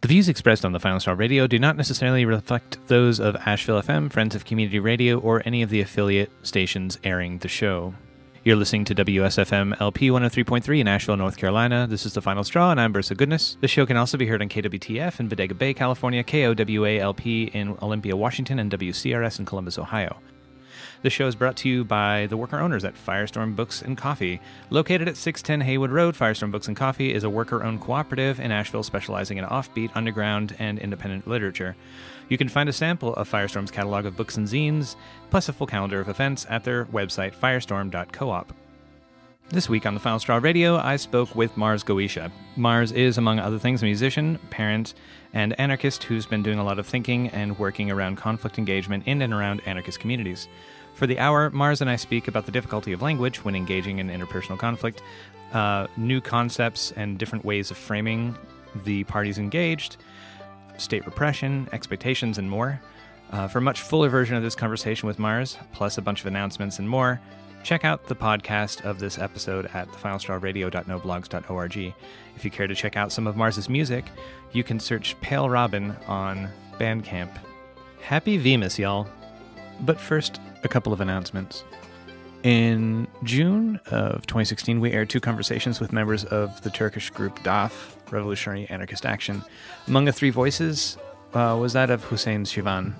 The views expressed on the Final Straw Radio do not necessarily reflect those of Asheville FM, Friends of Community Radio, or any of the affiliate stations airing the show. You're listening to WSFM LP 103.3 in Asheville, North Carolina. This is The Final Straw, and I'm Bursa Goodness. The show can also be heard on KWTF in Bodega Bay, California, KOWA-LP in Olympia, Washington, and WCRS in Columbus, Ohio. The show is brought to you by the worker owners at Firestorm Books and Coffee. Located at 610 Haywood Road, Firestorm Books and Coffee is a worker-owned cooperative in Asheville specializing in offbeat, underground, and independent literature. You can find a sample of Firestorm's catalog of books and zines, plus a full calendar of events at their website, firestorm.coop. This week on the Final Straw Radio, I spoke with Mars Goetia. Mars is, among other things, a musician, parent, and anarchist who's been doing a lot of thinking and working around conflict engagement in and around anarchist communities. For the hour, Mars and I speak about the difficulty of language when engaging in interpersonal conflict, new concepts and different ways of framing the parties engaged, state repression, expectations, and more. For a much fuller version of this conversation with Mars, plus a bunch of announcements and more, check out the podcast of this episode at thefinalstrawradio.noblogs.org. If you care to check out some of Mars's music, you can search Pale Robin on Bandcamp. Happy Vemus, y'all. But first, a couple of announcements. In June of 2016, we aired two conversations with members of the Turkish group DAF, Revolutionary Anarchist Action. Among the three voices was that of Hüseyin Civan,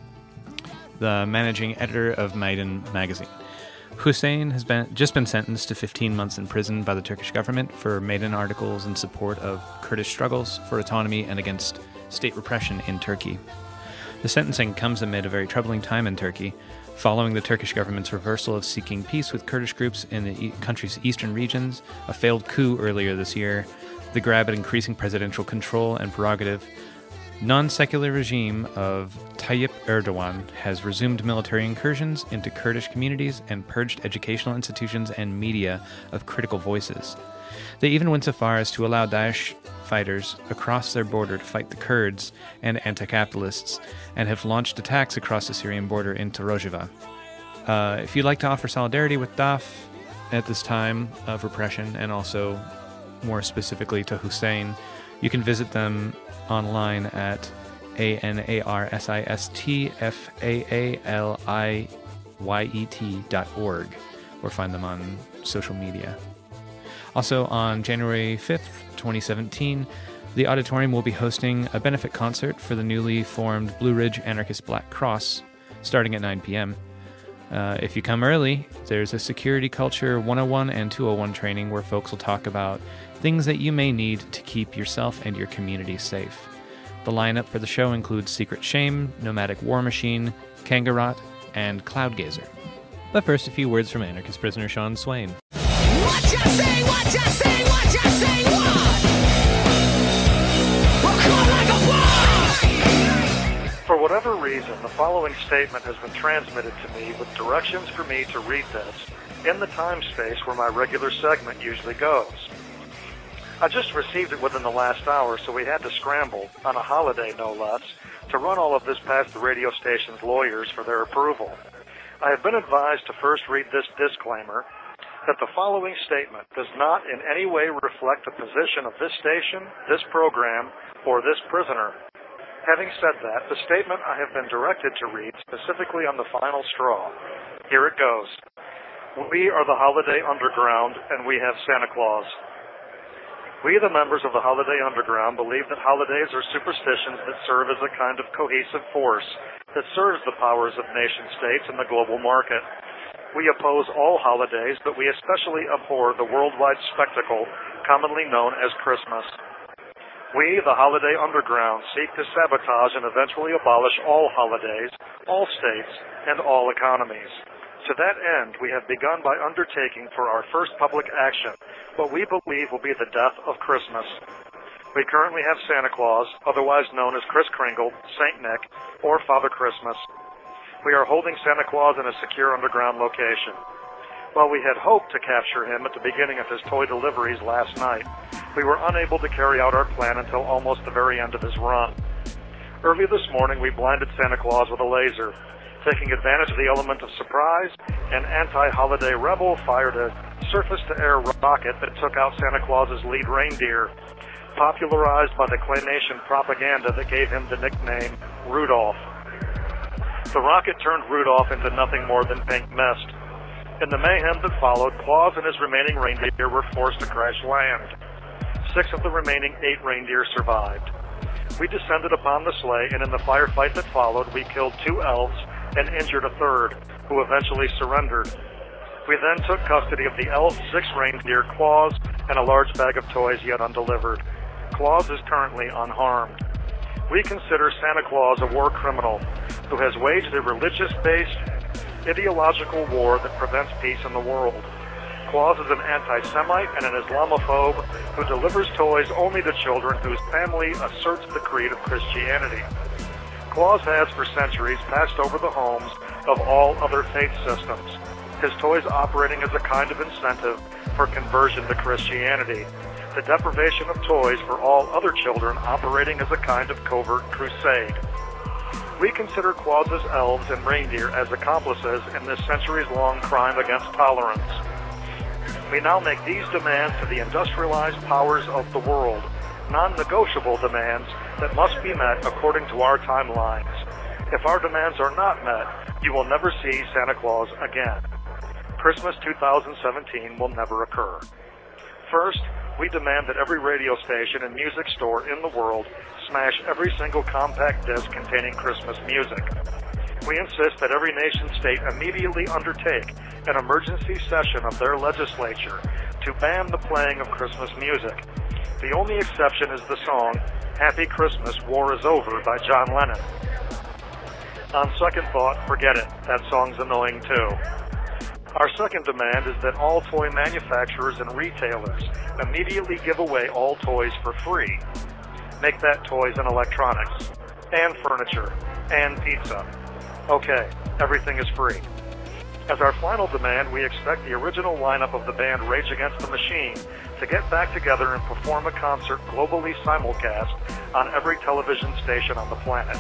the managing editor of Mayden Magazine. Hüseyin has just been sentenced to 15 months in prison by the Turkish government for Mayden articles in support of Kurdish struggles for autonomy and against state repression in Turkey. The sentencing comes amid a very troubling time in Turkey, following the Turkish government's reversal of seeking peace with Kurdish groups in the country's eastern regions, a failed coup earlier this year, the grab at increasing presidential control and prerogative. Non-secular regime of Tayip Erdogan has resumed military incursions into Kurdish communities and purged educational institutions and media of critical voices. They even went so far as to allow Daesh fighters across their border to fight the Kurds and anti-capitalists, and have launched attacks across the Syrian border into Rojava. If you'd like to offer solidarity with DAF at this time of repression, and also more specifically to Hüseyin, you can visit them online at anarsistfaaliyet.org, or find them on social media. Also, on January 5th, 2017, the auditorium will be hosting a benefit concert for the newly formed Blue Ridge Anarchist Black Cross, starting at 9 p.m. If you come early, there's a Security Culture 101 and 201 training where folks will talk about things that you may need to keep yourself and your community safe. The lineup for the show includes Secret Shame, Nomadic War Machine, Kangarot, and Cloudgazer. But first, a few words from anarchist prisoner Sean Swain. What you say, what you say, what you say, what? We're caught like a fly! For whatever reason, the following statement has been transmitted to me with directions for me to read this in the time space where my regular segment usually goes. I just received it within the last hour, so we had to scramble, on a holiday no less, to run all of this past the radio station's lawyers for their approval. I have been advised to first read this disclaimer, that the following statement does not in any way reflect the position of this station, this program, or this prisoner. Having said that, the statement I have been directed to read specifically on the Final Straw. Here it goes. We are the Holiday Underground, and we have Santa Claus. We, the members of the Holiday Underground, believe that holidays are superstitions that serve as a kind of cohesive force that serves the powers of nation-states and the global market. We oppose all holidays, but we especially abhor the worldwide spectacle commonly known as Christmas. We, the Holiday Underground, seek to sabotage and eventually abolish all holidays, all states, and all economies. To that end, we have begun by undertaking for our first public action what we believe will be the death of Christmas. We currently have Santa Claus, otherwise known as Kris Kringle, Saint Nick, or Father Christmas. We are holding Santa Claus in a secure underground location. While we had hoped to capture him at the beginning of his toy deliveries last night, we were unable to carry out our plan until almost the very end of his run. Early this morning, we blinded Santa Claus with a laser. Taking advantage of the element of surprise, an anti-holiday rebel fired a surface-to-air rocket that took out Santa Claus's lead reindeer. popularized by the claymation propaganda that gave him the nickname Rudolph. The rocket turned Rudolph into nothing more than pink mist. In the mayhem that followed, Claus and his remaining reindeer were forced to crash land. 6 of the remaining 8 reindeer survived. We descended upon the sleigh, and in the firefight that followed, we killed 2 elves and injured a 3rd, who eventually surrendered. We then took custody of the elf, 6 reindeer, Claus, and a large bag of toys yet undelivered. Claus is currently unharmed. We consider Santa Claus a war criminal who has waged a religious-based ideological war that prevents peace in the world. Claus is an anti-Semite and an Islamophobe who delivers toys only to children whose family asserts the creed of Christianity. Claus has for centuries passed over the homes of all other faith systems, his toys operating as a kind of incentive for conversion to Christianity, the deprivation of toys for all other children operating as a kind of covert crusade. We consider Claus's elves and reindeer as accomplices in this centuries-long crime against tolerance. We now make these demands to the industrialized powers of the world, non-negotiable demands that must be met according to our timelines. If our demands are not met, you will never see Santa Claus again. Christmas 2017 will never occur. First, we demand that every radio station and music store in the world smash every single compact disc containing Christmas music. We insist that every nation-state immediately undertake an emergency session of their legislature to ban the playing of Christmas music. The only exception is the song Happy Christmas, War is Over by John Lennon. On second thought, forget it. That song's annoying too. Our second demand is that all toy manufacturers and retailers immediately give away all toys for free. Make that toys and electronics, and furniture, and pizza. Okay, everything is free. As our final demand, we expect the original lineup of the band Rage Against the Machine to get back together and perform a concert globally simulcast on every television station on the planet.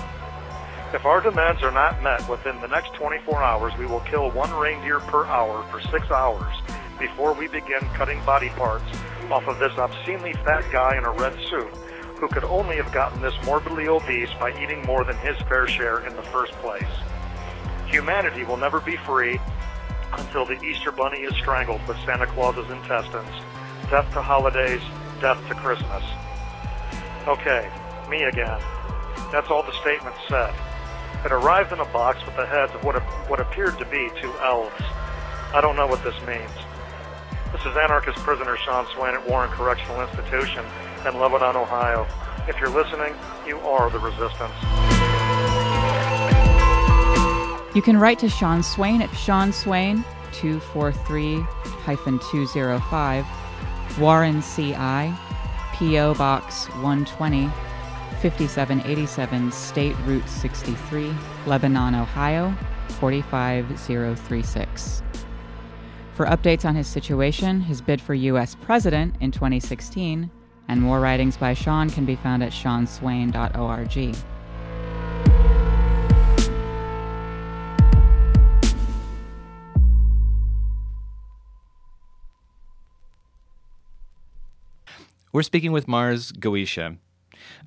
If our demands are not met within the next 24 hours, we will kill 1 reindeer per hour for 6 hours before we begin cutting body parts off of this obscenely fat guy in a red suit who could only have gotten this morbidly obese by eating more than his fair share in the first place. Humanity will never be free until the Easter Bunny is strangled with Santa Claus's intestines. Death to holidays, death to Christmas. Okay, me again. That's all the statement said. It arrived in a box with the heads of what appeared to be 2 elves. I don't know what this means. This is anarchist prisoner Sean Swain at Warren Correctional Institution in Lebanon, Ohio. If you're listening, you are the resistance. You can write to Sean Swain at Sean Swain 243-205, Warren CI, P.O. Box 120, 5787 State Route 63, Lebanon, Ohio 45036. For updates on his situation, his bid for U.S. President in 2016, and more writings by Sean can be found at seanswain.org. We're speaking with Mars Goetia.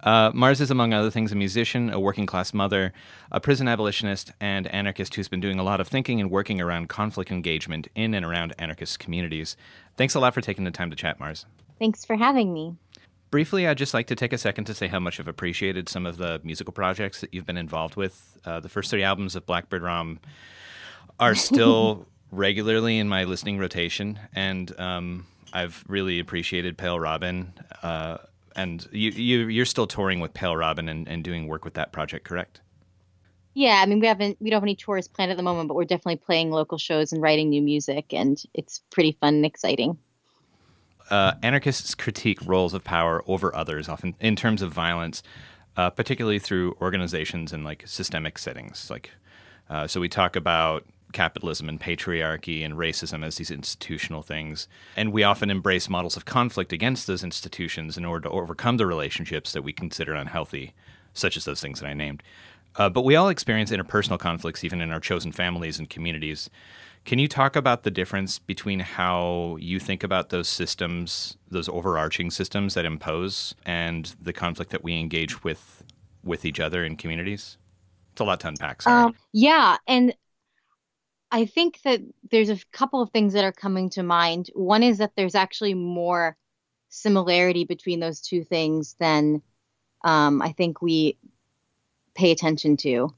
Mars is, among other things, a musician, a working-class mother, a prison abolitionist, and anarchist who's been doing a lot of thinking and working around conflict engagement in and around anarchist communities. Thanks a lot for taking the time to chat, Mars. Thanks for having me. Briefly, I'd just like to take a second to say how much I've appreciated some of the musical projects that you've been involved with. The first 3 albums of Blackbird Rom are still regularly in my listening rotation, and I've really appreciated Pale Robin. And you're still touring with Pale Robin and doing work with that project, correct? Yeah, I mean, we don't have any tours planned at the moment, but we're definitely playing local shows and writing new music, and it's pretty fun and exciting. Anarchists critique roles of power over others, often in terms of violence, particularly through organizations and like systemic settings. So we talk about capitalism and patriarchy and racism as these institutional things. And we often embrace models of conflict against those institutions in order to overcome the relationships that we consider unhealthy, such as those things that I named. But we all experience interpersonal conflicts even in our chosen families and communities. Can you talk about the difference between how you think about those systems, those overarching systems that impose, and the conflict that we engage with each other in communities? It's a lot to unpack, sorry. Yeah, and I think that there's a couple of things that are coming to mind. One is that there's actually more similarity between those two things than I think we pay attention to.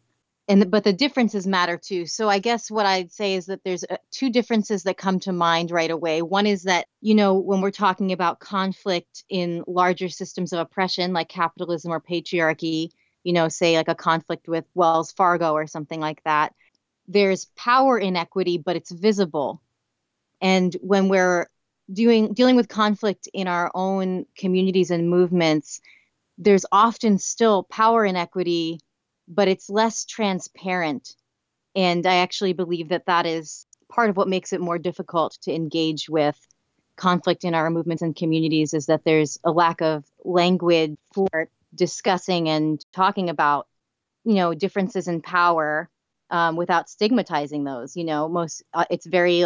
But the differences matter too. So I guess what I'd say is that there's two differences that come to mind right away. One is that, when we're talking about conflict in larger systems of oppression like capitalism or patriarchy, say like a conflict with Wells Fargo or something like that, there's power inequity, but it's visible. And when we're dealing with conflict in our own communities and movements, there's often still power inequity, but it's less transparent. And I actually believe that that is part of what makes it more difficult to engage with conflict in our movements and communities, is that there's a lack of language for discussing and talking about, differences in power without stigmatizing those. It's very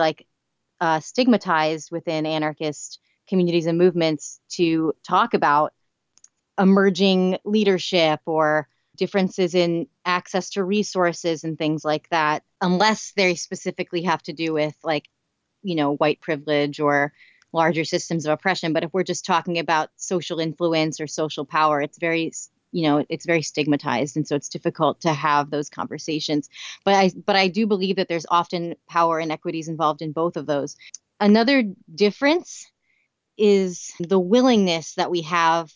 stigmatized within anarchist communities and movements to talk about emerging leadership or differences in access to resources and things like that, unless they specifically have to do with white privilege or larger systems of oppression. But if we're just talking about social influence or social power, it's very stigmatized. And so it's difficult to have those conversations. But I do believe that there's often power inequities involved in both of those. Another difference is the willingness that we have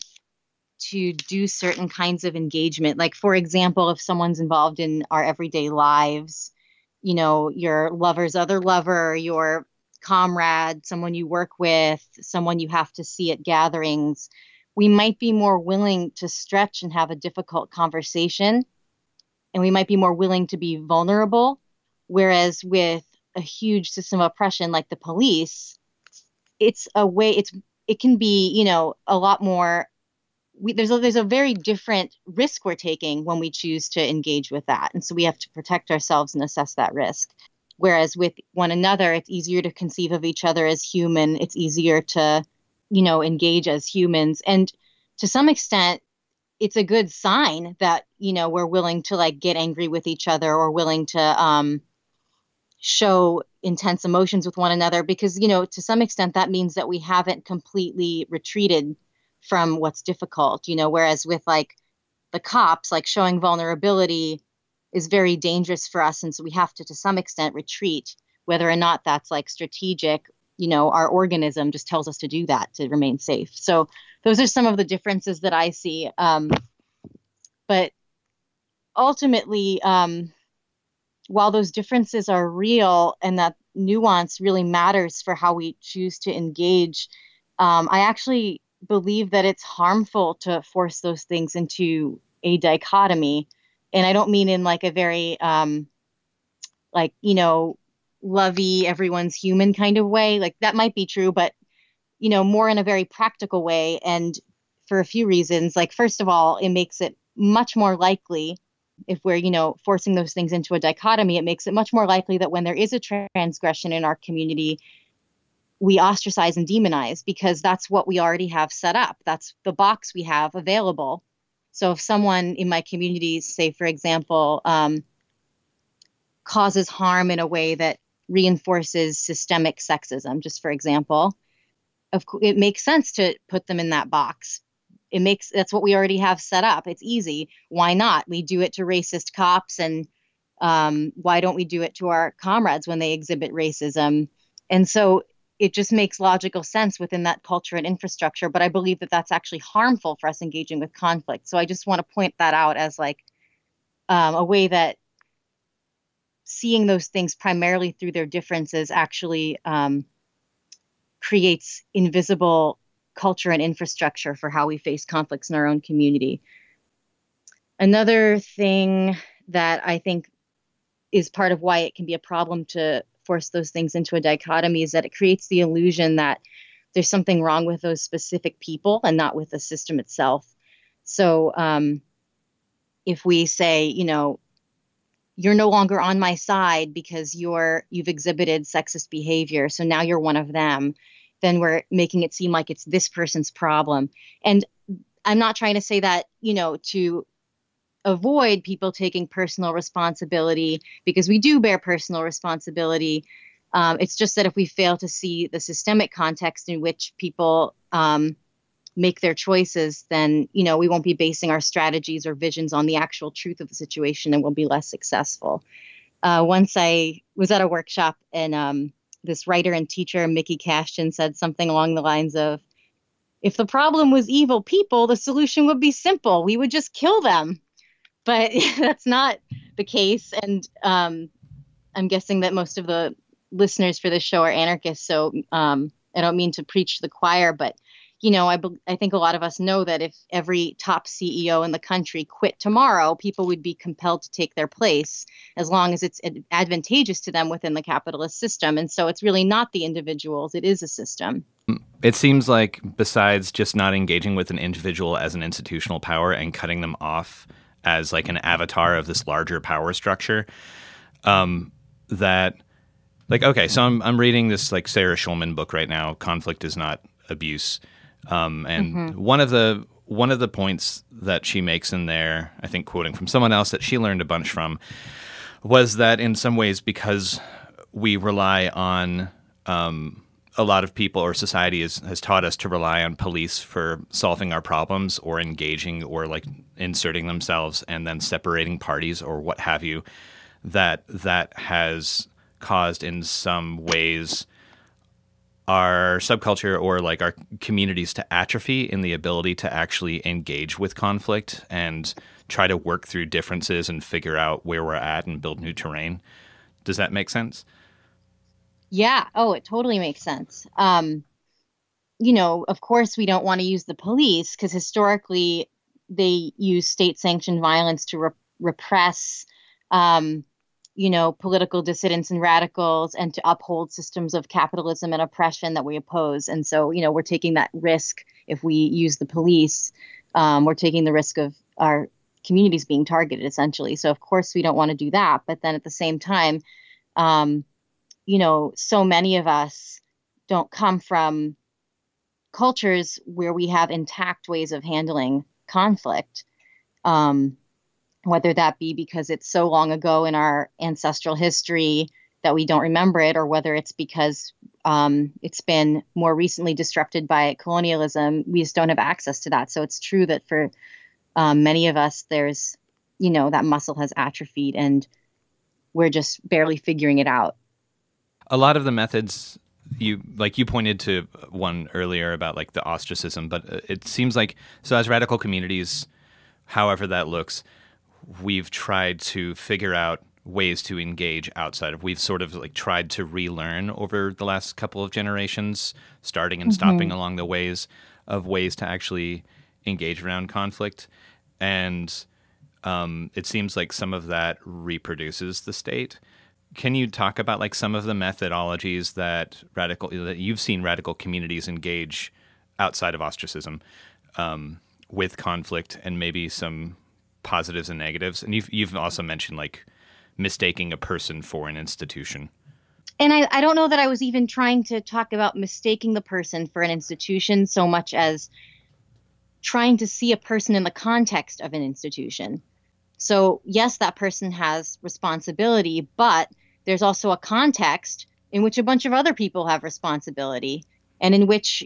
to do certain kinds of engagement. Like, for example, if someone's involved in our everyday lives, your lover's other lover, your comrade, someone you work with, someone you have to see at gatherings, we might be more willing to stretch and have a difficult conversation. And we might be more willing to be vulnerable. Whereas with a huge system of oppression like the police, it can be, a lot more. There's a very different risk we're taking when we choose to engage with that. And so we have to protect ourselves and assess that risk. Whereas with one another, it's easier to conceive of each other as human. It's easier to, engage as humans. And to some extent, it's a good sign that, we're willing to get angry with each other or willing to show intense emotions with one another, because, to some extent, that means that we haven't completely retreated from what's difficult, whereas with the cops, showing vulnerability is very dangerous for us. And so we have to some extent retreat, whether or not that's strategic. Our organism just tells us to do that to remain safe. So those are some of the differences that I see. But ultimately, while those differences are real and that nuance really matters for how we choose to engage, I actually believe that it's harmful to force those things into a dichotomy. And I don't mean in a very lovey, everyone's human kind of way. That might be true, but more in a very practical way. And for a few reasons. First of all, it makes it much more likely, if we're forcing those things into a dichotomy, it makes it much more likely that when there is a transgression in our community, we ostracize and demonize, because that's what we already have set up. That's the box we have available. So if someone in my community, say, for example, causes harm in a way that reinforces systemic sexism, just for example, it makes sense to put them in that box. That's what we already have set up. It's easy. Why not? We do it to racist cops, and why don't we do it to our comrades when they exhibit racism? And so it just makes logical sense within that culture and infrastructure. But I believe that that's actually harmful for us engaging with conflict. So I just want to point that out as a way that seeing those things primarily through their differences actually creates invisible culture and infrastructure for how we face conflicts in our own community. Another thing that I think is part of why it can be a problem to force those things into a dichotomy is that it creates the illusion that there's something wrong with those specific people and not with the system itself. So if we say, you're no longer on my side because you've exhibited sexist behavior, so now you're one of them, then we're making it seem like it's this person's problem. And I'm not trying to say that, to avoid people taking personal responsibility, because we do bear personal responsibility. It's just that if we fail to see the systemic context in which people make their choices, then, we won't be basing our strategies or visions on the actual truth of the situation, and we'll be less successful. Once I was at a workshop, and this writer and teacher, Mickey Cashton, said something along the lines of, if the problem was evil people, the solution would be simple. We would just kill them. But that's not the case. And I'm guessing that most of the listeners for this show are anarchists. So I don't mean to preach to the choir, but I think a lot of us know that if every top CEO in the country quit tomorrow, people would be compelled to take their place, as long as it's advantageous to them within the capitalist system. And so it's really not the individuals, it is a system. It seems like besides just not engaging with an individual as an institutional power and cutting them off as like an avatar of this larger power structure, that like, okay, so I'm reading this like Sarah Schulman book right now, Conflict is Not Abuse. And one of the points that she makes in there, I think quoting from someone else that she learned a bunch from, was that in some ways, because we rely on a lot of people, or society has taught us to rely on police for solving our problems or engaging or like inserting themselves and then separating parties or what have you, that has caused in some ways our subculture or like our communities to atrophy in the ability to actually engage with conflict and try to work through differences and figure out where we're at and build new terrain. Does that make sense? Yeah. Oh, it totally makes sense. Of course, we don't want to use the police because historically they use state-sanctioned violence to repress political dissidents and radicals, and to uphold systems of capitalism and oppression that we oppose. And so, we're taking that risk if we use the police. We're taking the risk of our communities being targeted, essentially. So, of course, we don't want to do that. But then at the same time, so many of us don't come from cultures where we have intact ways of handling conflict. Whether that be because it's so long ago in our ancestral history that we don't remember it, or whether it's because it's been more recently disrupted by colonialism, we just don't have access to that. So it's true that for many of us, there's, that muscle has atrophied and we're just barely figuring it out. A lot of the methods you pointed to one earlier about like the ostracism, but it seems like, so as radical communities, however that looks, we've tried to figure out ways to engage outside of, we've sort of like tried to relearn over the last couple of generations, starting and stopping along the ways to actually engage around conflict. And it seems like some of that reproduces the state. Can you talk about like some of the methodologies that you've seen radical communities engage outside of ostracism with conflict, and maybe some positives and negatives? And you've also mentioned like mistaking a person for an institution. And I don't know that I was even trying to talk about mistaking the person for an institution so much as trying to see a person in the context of an institution. So yes, that person has responsibility, but there's also a context in which a bunch of other people have responsibility, and in which,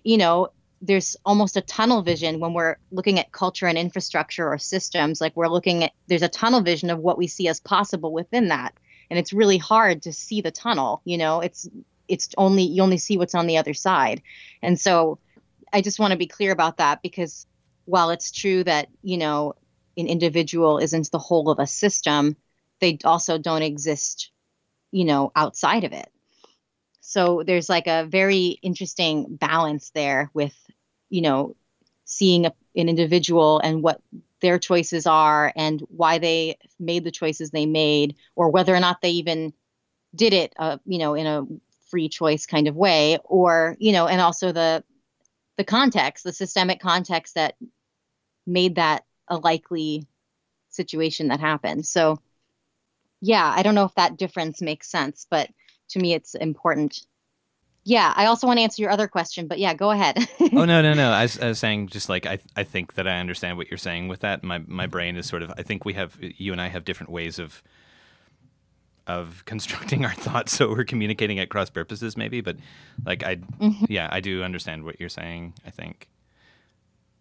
there's almost a tunnel vision when we're looking at culture and infrastructure or systems. Like there's a tunnel vision of what we see as possible within that. And it's really hard to see the tunnel, you only see what's on the other side. And so I just want to be clear about that, because while it's true that, an individual isn't the whole of a system, they also don't exist, outside of it. So there's like a very interesting balance there with, seeing an individual and what their choices are and why they made the choices they made, or whether or not they even did it, in a free choice kind of way, or, and also the context, the systemic context that made that a likely situation that happened. So yeah, I don't know if that difference makes sense, but to me it's important. Yeah, I also want to answer your other question, but yeah, go ahead. Oh, no. I was saying just like I think that I understand what you're saying with that. My brain is sort of, I think you and I have different ways of constructing our thoughts, so we're communicating at cross purposes maybe, but like yeah, I do understand what you're saying, I think.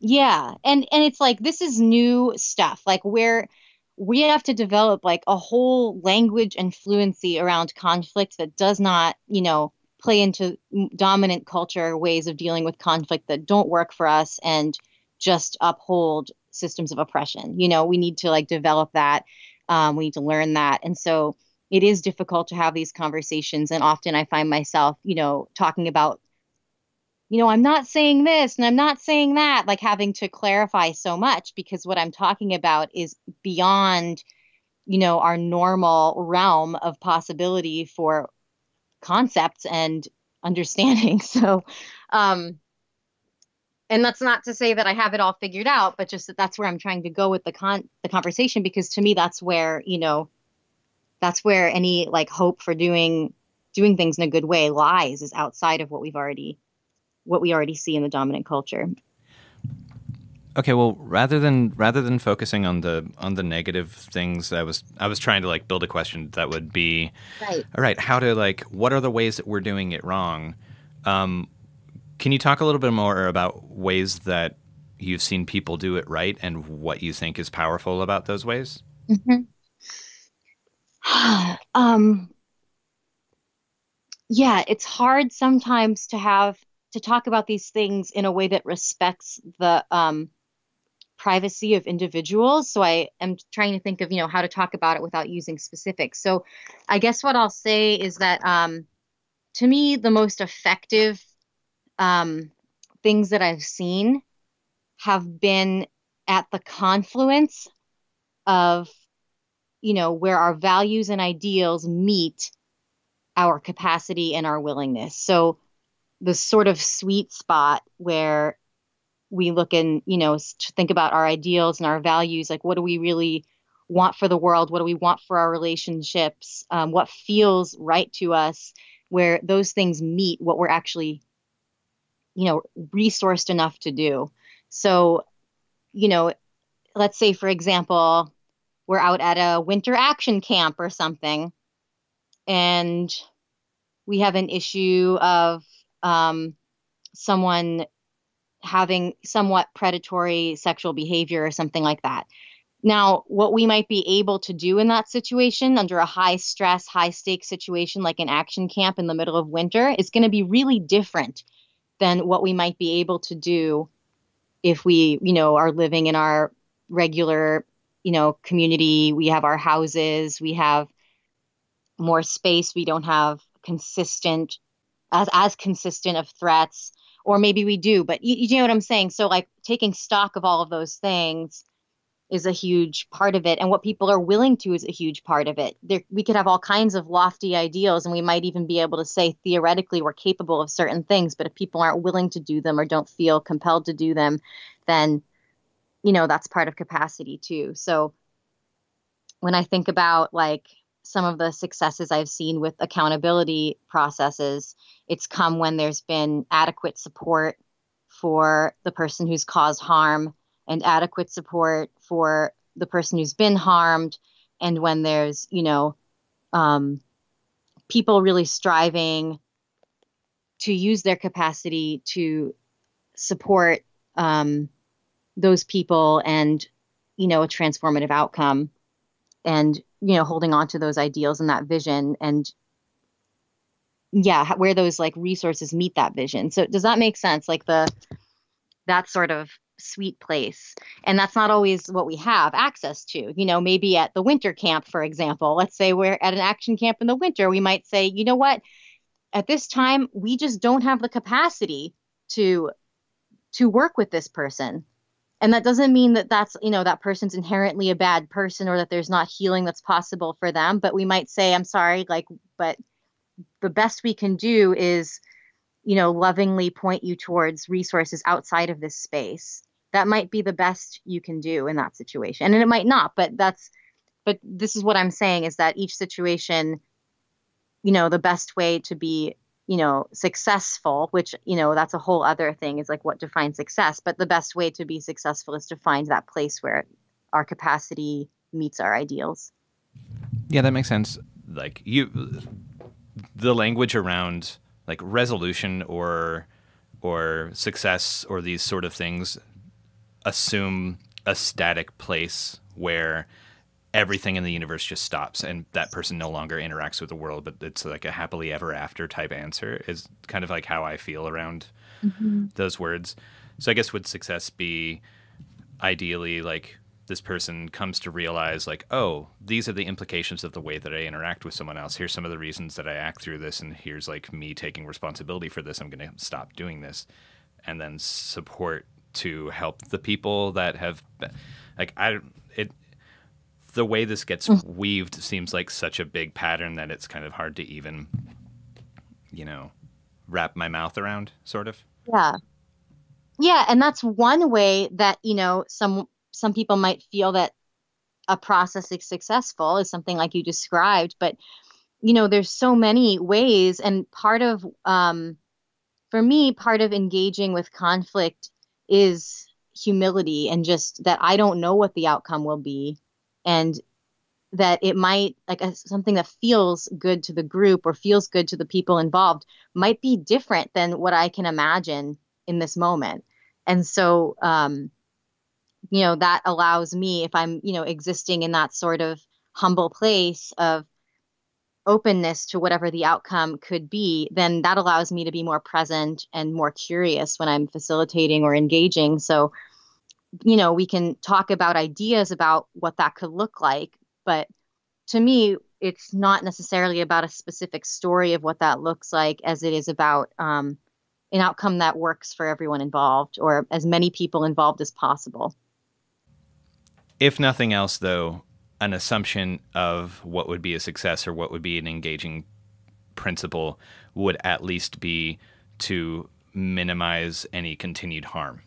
Yeah, and it's like this is new stuff. Like we have to develop like a whole language and fluency around conflict that does not, play into dominant culture ways of dealing with conflict that don't work for us and just uphold systems of oppression. We need to like develop that. We need to learn that. And so it is difficult to have these conversations. And often I find myself, talking about, I'm not saying this and I'm not saying that, like having to clarify so much because what I'm talking about is beyond, our normal realm of possibility for concepts and understanding. So, and that's not to say that I have it all figured out, but just that's where I'm trying to go with the conversation, because to me, that's where, that's where any like hope for doing things in a good way lies, is outside of what we already see in the dominant culture. Okay, well, rather than focusing on the negative things, I was trying to like build a question that would be, right. All right, how to like, what are the ways that we're doing it wrong? Can you talk a little bit more about ways that you've seen people do it right and what you think is powerful about those ways? Mm-hmm. Yeah, it's hard sometimes to talk about these things in a way that respects the privacy of individuals. So I am trying to think of, how to talk about it without using specifics. So I guess what I'll say is that to me, the most effective things that I've seen have been at the confluence of, where our values and ideals meet our capacity and our willingness. So the sort of sweet spot where we look and, think about our ideals and our values, like what do we really want for the world? What do we want for our relationships? What feels right to us, where those things meet what we're actually, resourced enough to do. So, let's say, for example, we're out at a winter action camp or something, and we have an issue of someone having somewhat predatory sexual behavior or something like that. Now, what we might be able to do in that situation under a high stress, high stakes situation like an action camp in the middle of winter is going to be really different than what we might be able to do if we, are living in our regular, community. We have our houses, we have more space, we don't have as consistent of threats, or maybe we do, but you know what I'm saying? So like taking stock of all of those things is a huge part of it. And what people are willing to is a huge part of it. We could have all kinds of lofty ideals, and we might even be able to say theoretically we're capable of certain things, but if people aren't willing to do them or don't feel compelled to do them, then, that's part of capacity too. So when I think about like some of the successes I've seen with accountability processes, it's come when there's been adequate support for the person who's caused harm and adequate support for the person who's been harmed. And when there's, people really striving to use their capacity to support those people and, a transformative outcome, and, holding on to those ideals and that vision, and where those like resources meet that vision. So does that make sense? Like that sort of sweet place. And that's not always what we have access to, maybe at the winter camp, for example. Let's say we're at an action camp in the winter. We might say, you know what, at this time, we just don't have the capacity to work with this person. And that doesn't mean that that's, that person's inherently a bad person or that there's not healing that's possible for them. But we might say, I'm sorry, but the best we can do is, lovingly point you towards resources outside of this space. That might be the best you can do in that situation. And it might not, but that's but this is what I'm saying is that each situation, the best way to be, successful, which, that's a whole other thing, is like what defines success. But the best way to be successful is to find that place where our capacity meets our ideals. Yeah, that makes sense. Like the language around like resolution or success or these sort of things assume a static place where everything in the universe just stops and that person no longer interacts with the world, but it's like a happily ever after type answer is kind of like how I feel around those words. So I guess would success be ideally like this person comes to realize like, oh, these are the implications of the way that I interact with someone else. Here's some of the reasons that I act through this, and here's like me taking responsibility for this. I'm going to stop doing this, and then support to help the people that have like the way this gets weaved seems like such a big pattern that it's kind of hard to even, wrap my mouth around, sort of. Yeah. Yeah, and that's one way that, some people might feel that a process is successful is something like you described, but there's so many ways, and for me, part of engaging with conflict is humility and just that I don't know what the outcome will be, and that it might something that feels good to the group or feels good to the people involved might be different than what I can imagine in this moment. And so, that allows me, if I'm, existing in that sort of humble place of openness to whatever the outcome could be, then that allows me to be more present and more curious when I'm facilitating or engaging. So, we can talk about ideas about what that could look like, but to me, it's not necessarily about a specific story of what that looks like as it is about an outcome that works for everyone involved or as many people involved as possible. If nothing else, though, an assumption of what would be a success or what would be an engaging principle would at least be to minimize any continued harm,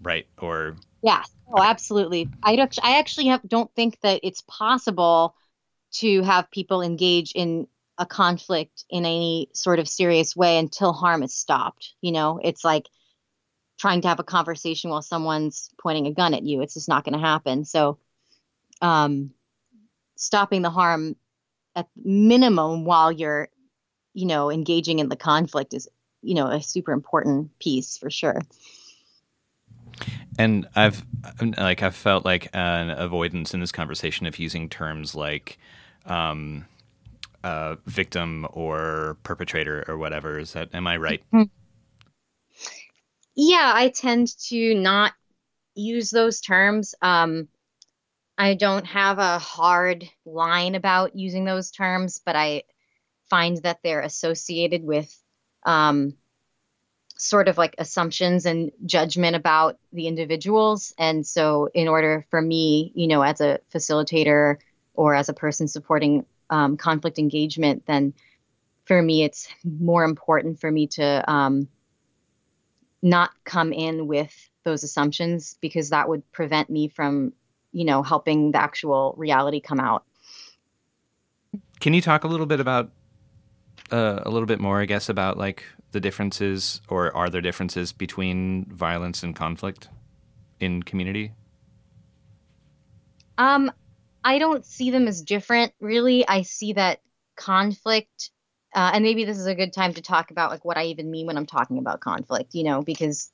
right? Or yeah, oh, absolutely. I actually don't think that it's possible to have people engage in a conflict in any sort of serious way until harm is stopped. It's like trying to have a conversation while someone's pointing a gun at you. It's just not going to happen. So stopping the harm at minimum while you're, engaging in the conflict is, a super important piece for sure. And I've felt like an avoidance in this conversation of using terms like victim or perpetrator or whatever. Am I right? Yeah, I tend to not use those terms. I don't have a hard line about using those terms, but I find that they're associated with sort of like assumptions and judgment about the individuals. And so in order for me, as a facilitator or as a person supporting conflict engagement, then for me, it's more important for me to not come in with those assumptions because that would prevent me from, helping the actual reality come out. Can you talk a little bit about, a little bit more, I guess, about like the differences, or are there differences between violence and conflict in community? I don't see them as different, really. I see that conflict, and maybe this is a good time to talk about like what I even mean when I'm talking about conflict, because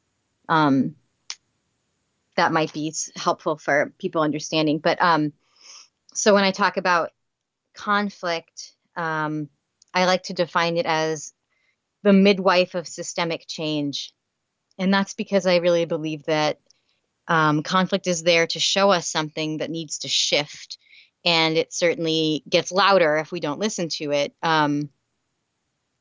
that might be helpful for people understanding. But so when I talk about conflict, I like to define it as the midwife of systemic change. And that's because I really believe that conflict is there to show us something that needs to shift. And it certainly gets louder if we don't listen to it.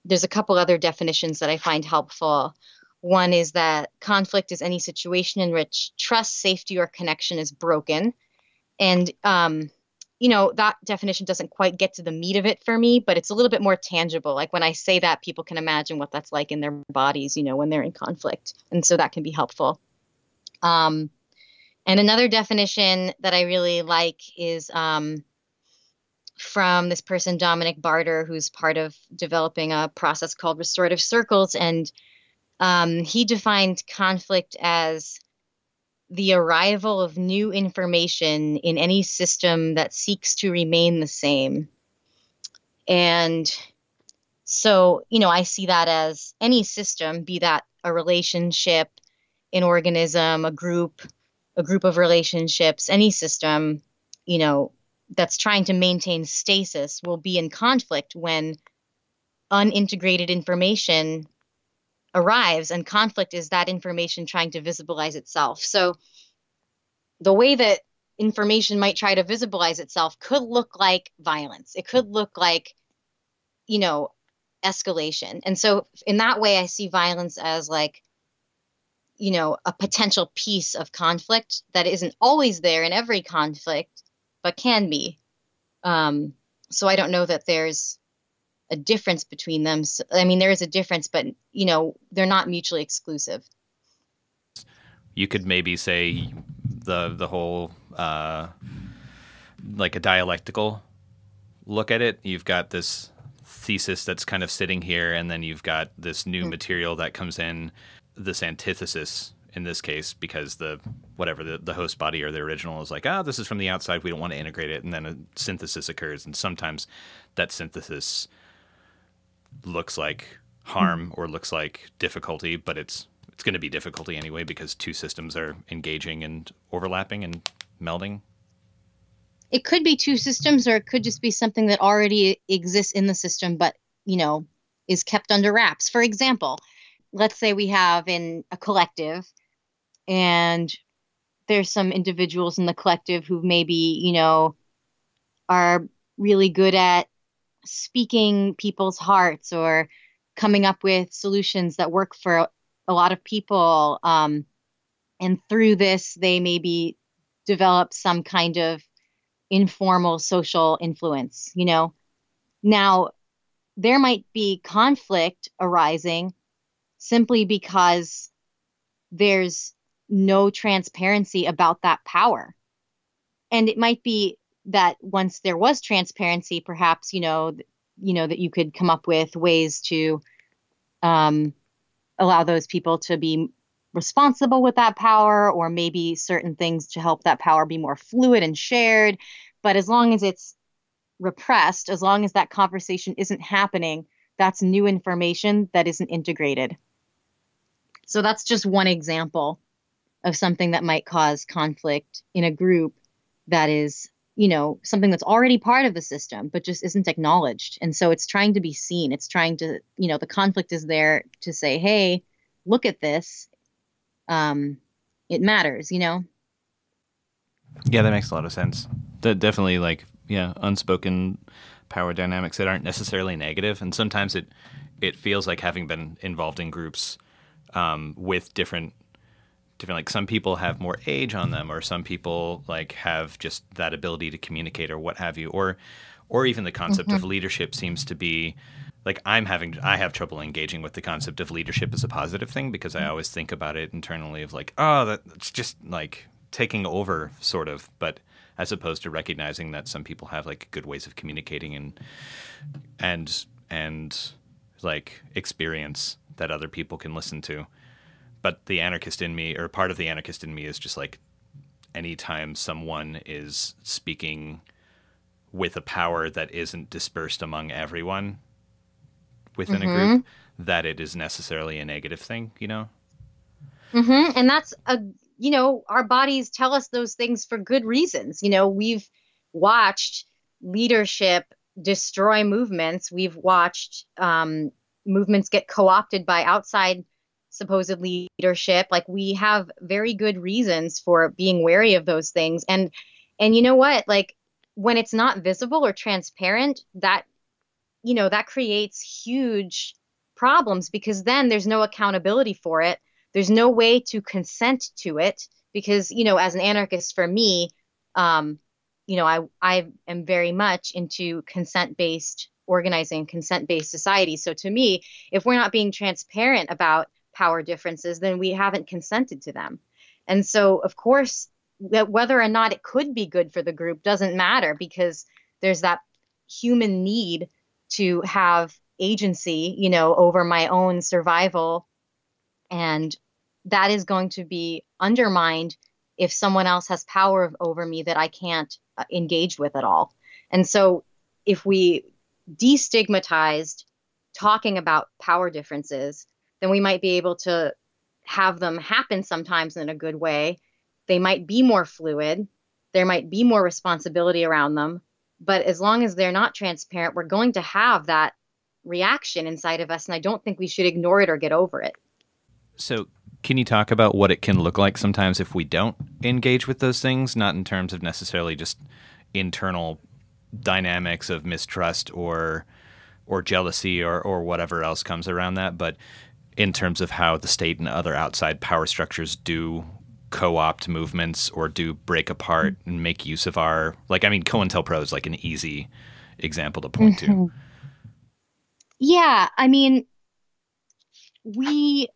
There's a couple other definitions that I find helpful. One is that conflict is any situation in which trust, safety, or connection is broken. And, that definition doesn't quite get to the meat of it for me, but it's a little bit more tangible. Like when I say that, people can imagine what that's like in their bodies, when they're in conflict. And so that can be helpful. And another definition that I really like is from this person, Dominic Barter, who's part of developing a process called restorative circles. And he defined conflict as the arrival of new information in any system that seeks to remain the same. And so, I see that as any system, be that a relationship, an organism, a group of relationships, any system, that's trying to maintain stasis will be in conflict when unintegrated information arrives, and conflict is that information trying to visibilize itself. So the way that information might try to visibilize itself could look like violence. It could look like, escalation. And so in that way, I see violence as like, a potential piece of conflict that isn't always there in every conflict, but can be. So I don't know that there's a difference between them. So, I mean, there is a difference, but, they're not mutually exclusive. You could maybe say the whole, like a dialectical look at it. You've got this thesis that's kind of sitting here, and then you've got this new material that comes in, this antithesis in this case, because the host body or the original is like, this is from the outside, we don't want to integrate it, and then a synthesis occurs, and sometimes that synthesis looks like harm or looks like difficulty, but it's going to be difficulty anyway because two systems are engaging and overlapping and melding. It could be two systems, or it could just be something that already exists in the system, but, is kept under wraps. For example, let's say we have in a collective, and there's some individuals in the collective who maybe, are really good at speaking people's hearts or coming up with solutions that work for a lot of people. And through this, they maybe develop some kind of informal social influence, Now, there might be conflict arising simply because there's no transparency about that power. And it might be that once there was transparency, perhaps, that you could come up with ways to allow those people to be responsible with that power, or maybe certain things to help that power be more fluid and shared. But as long as it's repressed, as long as that conversation isn't happening, that's new information that isn't integrated. So that's just one example of something that might cause conflict in a group that is, something that's already part of the system, but just isn't acknowledged. And so it's trying to be seen. It's trying to, the conflict is there to say, hey, look at this. It matters, Yeah, that makes a lot of sense. Definitely unspoken power dynamics that aren't necessarily negative. And sometimes it feels like, having been involved in groups with different, like some people have more age on them, or some people like have just that ability to communicate or what have you, or even the concept of leadership seems to be like, I have trouble engaging with the concept of leadership as a positive thing, because I always think about it internally of like, that's just like taking over sort of, but as opposed to recognizing that some people have like good ways of communicating and like experience that other people can listen to. But the anarchist in me, or part of the anarchist in me, is just like, anytime someone is speaking with a power that isn't dispersed among everyone within a group, that it is necessarily a negative thing, And that's our bodies tell us those things for good reasons. We've watched leadership destroy movements. We've watched movements get co-opted by outside supposed leadership. Like, we have very good reasons for being wary of those things. And you know what? Like, when it's not visible or transparent, that creates huge problems, because then there's no accountability for it. There's no way to consent to it, because, as an anarchist, for me, I am very much into consent-based organizing, consent-based society. So to me, if we're not being transparent about power differences, then we haven't consented to them. And so, of course, that whether or not it could be good for the group doesn't matter, because there's that human need to have agency, over my own survival. And that is going to be undermined if someone else has power over me that I can't engage with at all. And so if we destigmatized talking about power differences, then we might be able to have them happen sometimes in a good way. They might be more fluid. There might be more responsibility around them. But as long as they're not transparent, we're going to have that reaction inside of us. And I don't think we should ignore it or get over it. So can you talk about what it can look like sometimes if we don't engage with those things, not in terms of necessarily just internal dynamics of mistrust or jealousy or whatever else comes around that, but in terms of how the state and other outside power structures do co-opt movements or do break apart and make use of our, COINTELPRO is like an easy example to point to. Yeah, I mean, we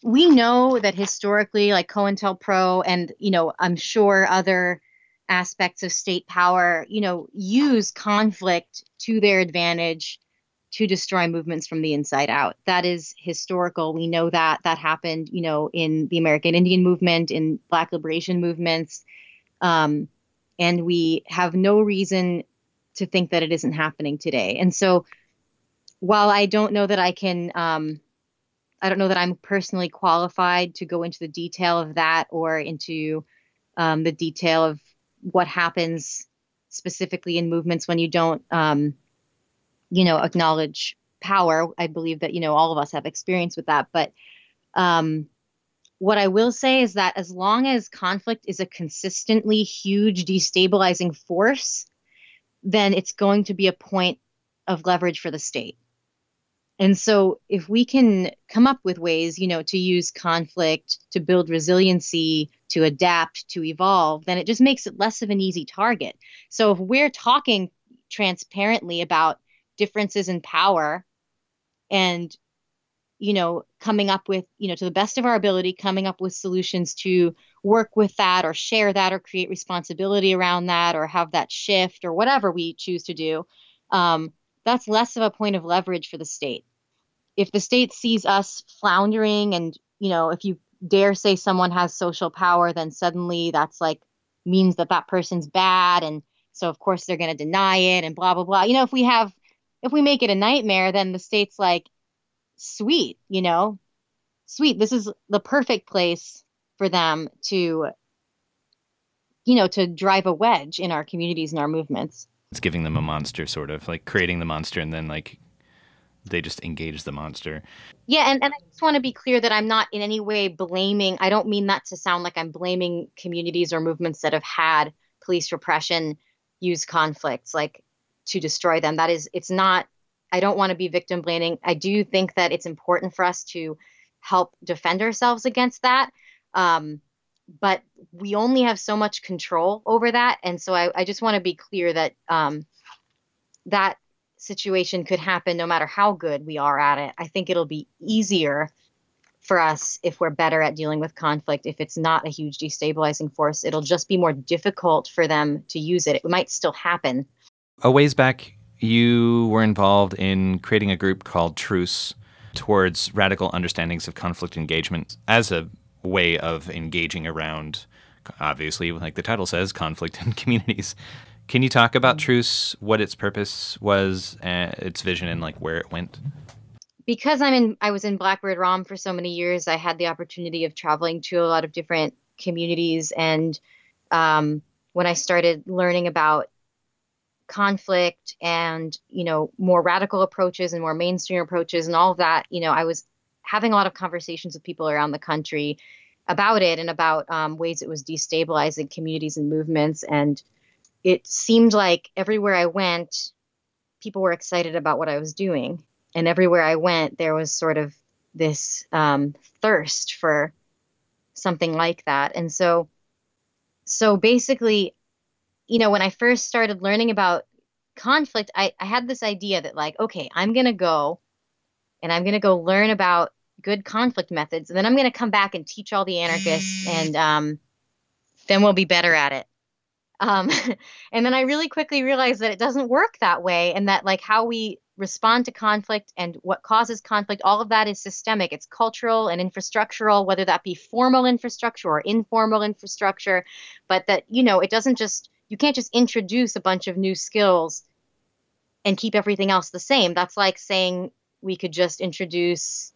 know that historically, like COINTELPRO and, I'm sure other aspects of state power, use conflict to their advantage to destroy movements from the inside out. That is historical. We know that happened, in the American Indian movement, in Black liberation movements. And we have no reason to think that it isn't happening today. And so while I don't know that I can, I don't know that I'm personally qualified to go into the detail of that or into the detail of what happens specifically in movements when you don't, acknowledge power. I believe that, all of us have experience with that. But what I will say is that as long as conflict is a consistently huge destabilizing force, then it's going to be a point of leverage for the state. And so if we can come up with ways, to use conflict to build resiliency, to adapt, to evolve, then it just makes it less of an easy target. So if we're talking transparently about differences in power and, coming up with, to the best of our ability, coming up with solutions to work with that or share that or create responsibility around that or have that shift or whatever we choose to do, that's less of a point of leverage for the state. If the state sees us floundering and, if you dare say someone has social power, then suddenly that's means that person's bad. And so, of course, they're going to deny it and blah, blah, blah. If we make it a nightmare, then the state's sweet, sweet. This is the perfect place for them to, to drive a wedge in our communities and our movements. It's giving them a monster, sort of creating the monster, and then they just engage the monster. Yeah, and I just want to be clear that I'm not in any way blaming. I don't mean that to sound like I'm blaming communities or movements that have had police repression use conflicts to destroy them. It's not. I don't want to be victim blaming. I do think that it's important for us to help defend ourselves against that. But we only have so much control over that. And so I just want to be clear that that situation could happen no matter how good we are at it. I think it'll be easier for us if we're better at dealing with conflict. If it's not a huge destabilizing force, it'll just be more difficult for them to use it. It might still happen. A ways back, you were involved in creating a group called Truce towards radical understandings of conflict engagement as a way of engaging around, obviously, like the title says, conflict in communities. Can you talk about Truce, what its purpose was, its vision, and where it went? Because I was in Blackbird ROM for so many years, I had the opportunity of traveling to a lot of different communities. And when I started learning about conflict and, more radical approaches and more mainstream approaches and all of that, I was having a lot of conversations with people around the country about it and about ways it was destabilizing communities and movements. And it seemed like everywhere I went, people were excited about what I was doing. And everywhere I went, there was sort of this thirst for something like that. And so basically, when I first started learning about conflict, I had this idea that okay, I'm going to go learn about good conflict methods. And then I'm going to come back and teach all the anarchists and then we'll be better at it. And then I really quickly realized that it doesn't work that way, and that like how we respond to conflict and what causes conflict, all of that is systemic. It's cultural and infrastructural, whether that be formal infrastructure or informal infrastructure, but that, it doesn't just, you can't just introduce a bunch of new skills and keep everything else the same. That's like saying we could just introduce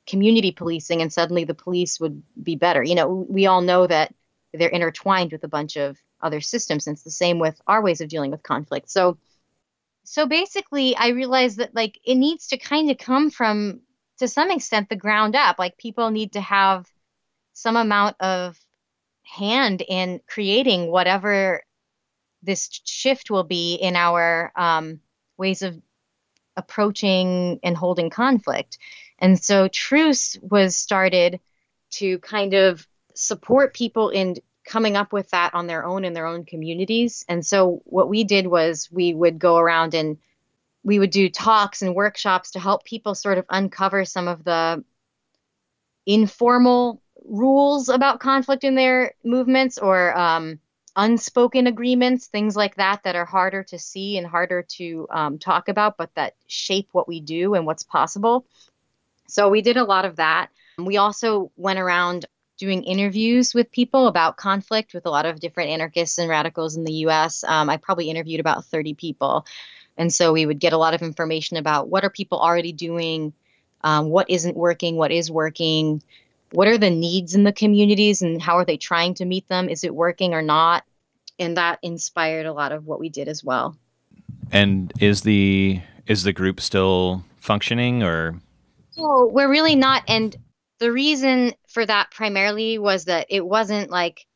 community policing and suddenly the police would be better. We all know that they're intertwined with a bunch of other systems. And it's the same with our ways of dealing with conflict. So basically, I realized that like it needs to kind of come from, to some extent, the ground up. Like people need to have some amount of hand in creating whatever this shift will be in our ways of approaching and holding conflict. And so Truce was started to kind of support people in coming up with that on their own in their own communities. And so what we did was we would go around and we would do talks and workshops to help people sort of uncover some of the informal rules about conflict in their movements, or unspoken agreements, things like that are harder to see and harder to talk about, but that shape what we do and what's possible. So we did a lot of that. We also went around doing interviews with people about conflict with a lot of different anarchists and radicals in the U.S. I probably interviewed about 30 people. And so we would get a lot of information about what are people already doing, what isn't working, what is working, what are the needs in the communities and how are they trying to meet them? Is it working or not? And that inspired a lot of what we did as well. And is the group still functioning, or? So we're really not. And the reason for that primarily was that it wasn't like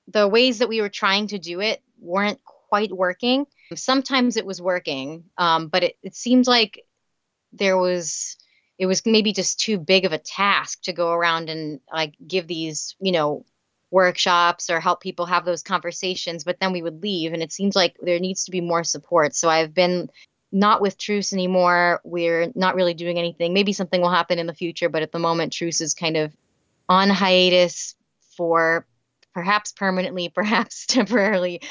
the ways that we were trying to do it weren't quite working. Sometimes it was working, but it seemed like it was maybe just too big of a task to go around and like give these, workshops or help people have those conversations, but then we would leave. And it seems like there needs to be more support. So I've been not with Truce anymore. We're not really doing anything. Maybe something will happen in the future, but at the moment, Truce is kind of on hiatus for perhaps permanently, perhaps temporarily.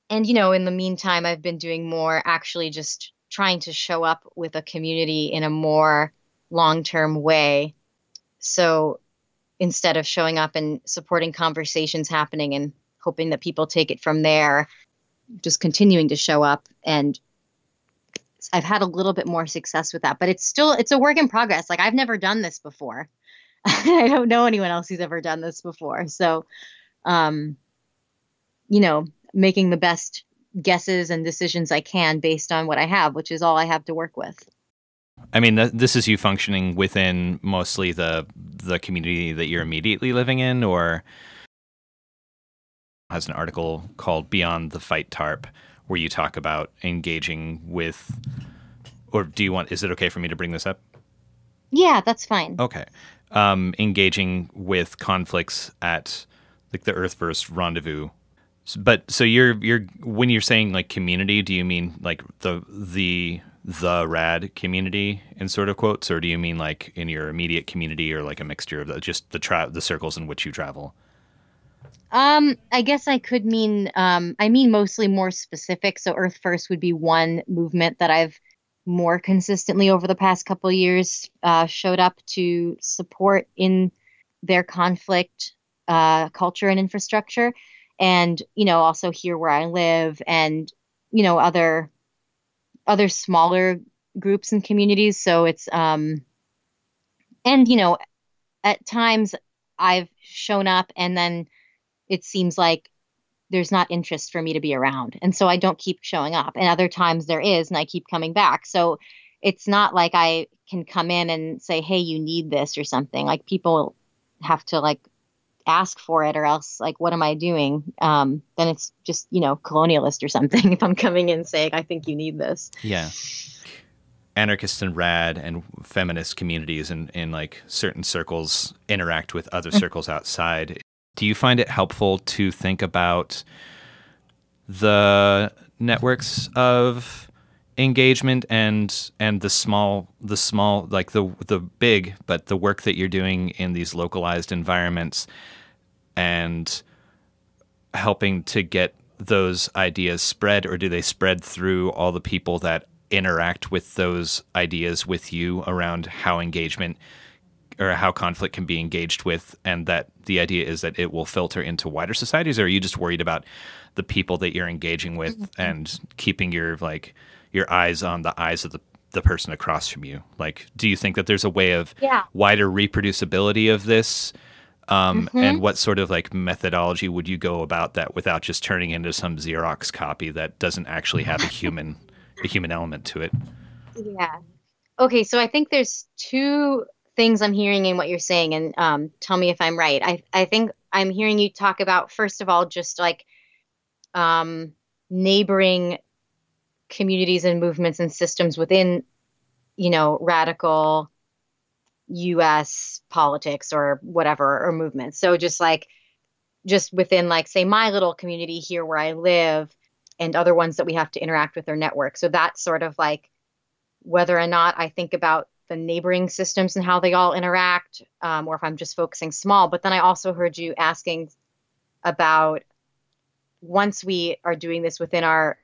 And, in the meantime, I've been doing more actually just trying to show up with a community in a more long-term way. So instead of showing up and supporting conversations happening and hoping that people take it from there, just continuing to show up. And I've had a little bit more success with that, but it's a work in progress. Like I've never done this before. I don't know anyone else who's ever done this before. So, making the best guesses and decisions I can based on what I have, which is all I have to work with. I mean, this is you functioning within mostly the community that you're immediately living in, or has an article called Beyond the Fight Tarp, where you talk about engaging with, or is it okay for me to bring this up? Yeah, that's fine. Okay. Engaging with conflicts at like the Earth-Verse rendezvous. But so you're when you're saying like community, do you mean like the rad community in sort of quotes, or do you mean like in your immediate community, or like a mixture of just the circles in which you travel? I guess I could mean, I mean mostly more specific. So Earth First would be one movement that I've more consistently over the past couple of years showed up to support in their conflict culture and infrastructure. And, also here where I live and, other smaller groups and communities. So it's, and, at times I've shown up and then it seems like there's not interest for me to be around. And so I don't keep showing up. And other times there is, and I keep coming back. So it's not like I can come in and say, hey, you need this or something. Like people have to like ask for it, or else like, what am I doing? Then it's just, colonialist or something if I'm coming in saying, I think you need this. Yeah. Anarchist and rad and feminist communities in like certain circles interact with other circles outside. Do you find it helpful to think about the networks of engagement and the small like the big, but the work that you're doing in these localized environments and helping to get those ideas spread, or do they spread through all the people that interact with those ideas with you around how engagement or how conflict can be engaged with, and that the idea is that it will filter into wider societies? Or are you just worried about the people that you're engaging with and keeping your eyes on the eyes of the person across from you? Like, do you think that there's a way of wider reproducibility of this? And what sort of like methodology would you go about that without just turning into some Xerox copy that doesn't actually have a human element to it? Yeah. Okay, so I think there's two things I'm hearing in what you're saying, and tell me if I'm right. I think I'm hearing you talk about, first of all, just like neighboring communities and movements and systems within, radical U.S. politics or whatever, or movements. So just within, like, say, my little community here where I live, and other ones that we have to interact with or network. So that's sort of like whether or not I think about the neighboring systems and how they all interact, or if I'm just focusing small. But then I also heard you asking about, once we are doing this within our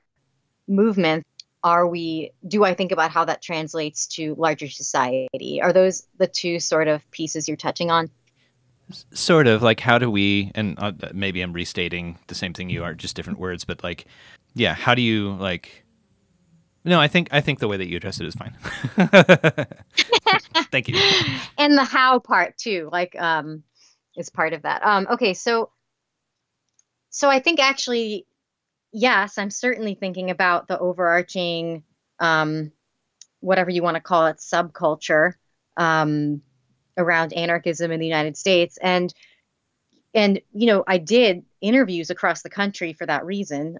movement, do I think about how that translates to larger society? Are those the two sort of pieces you're touching on? Sort of, like, how do we, and maybe I'm restating the same thing you are, just different words, but like, yeah, how do you, like, no, I think the way that you address it is fine. Thank you. And the how part too, like, is part of that. Okay, so I think actually, yes, I'm certainly thinking about the overarching, whatever you want to call it, subculture around anarchism in the United States. And I did interviews across the country for that reason,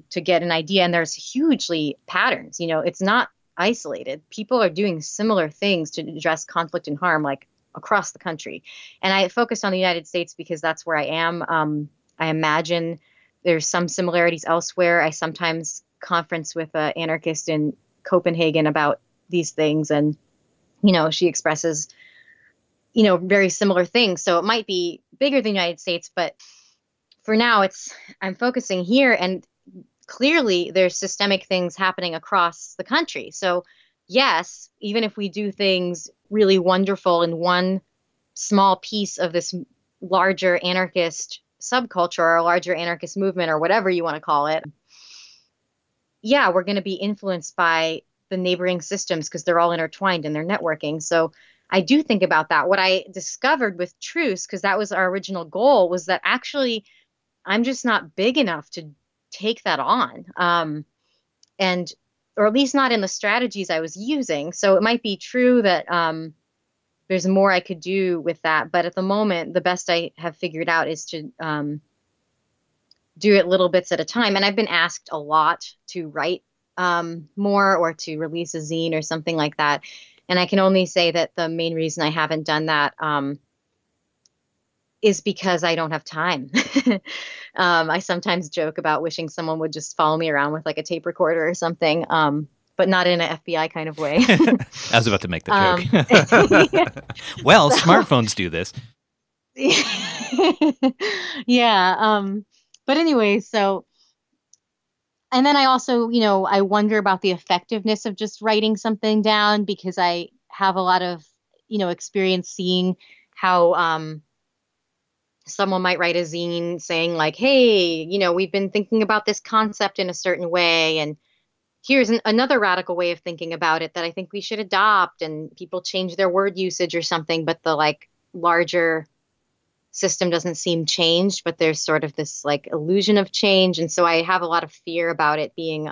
to get an idea. And there's hugely patterns. It's not isolated. People are doing similar things to address conflict and harm, like, across the country. And I focused on the United States because that's where I am. I imagine there's some similarities elsewhere. I sometimes conference with an anarchist in Copenhagen about these things, and she expresses very similar things. So it might be bigger than the United States, but for now I'm focusing here, and clearly there's systemic things happening across the country. So yes, even if we do things really wonderful in one small piece of this larger anarchist subculture or a larger anarchist movement or whatever you want to call it, yeah, we're going to be influenced by the neighboring systems because they're all intertwined and they're networking. So I do think about that. What I discovered with Truce, because that was our original goal, was that actually I'm just not big enough to take that on, or at least not in the strategies I was using. So it might be true that there's more I could do with that. But at the moment, the best I have figured out is to do it little bits at a time. And I've been asked a lot to write more, or to release a zine or something like that. And I can only say that the main reason I haven't done that is because I don't have time. I sometimes joke about wishing someone would just follow me around with like a tape recorder or something, but not in an FBI kind of way. I was about to make the joke. Well, smartphones do this. Yeah. But anyway, so, and then I also, I wonder about the effectiveness of just writing something down, because I have a lot of, experience seeing how someone might write a zine saying like, hey, we've been thinking about this concept in a certain way, and here's another radical way of thinking about it that I think we should adopt, and people change their word usage or something, but the like larger system doesn't seem changed, but there's sort of this like illusion of change. And so I have a lot of fear about it being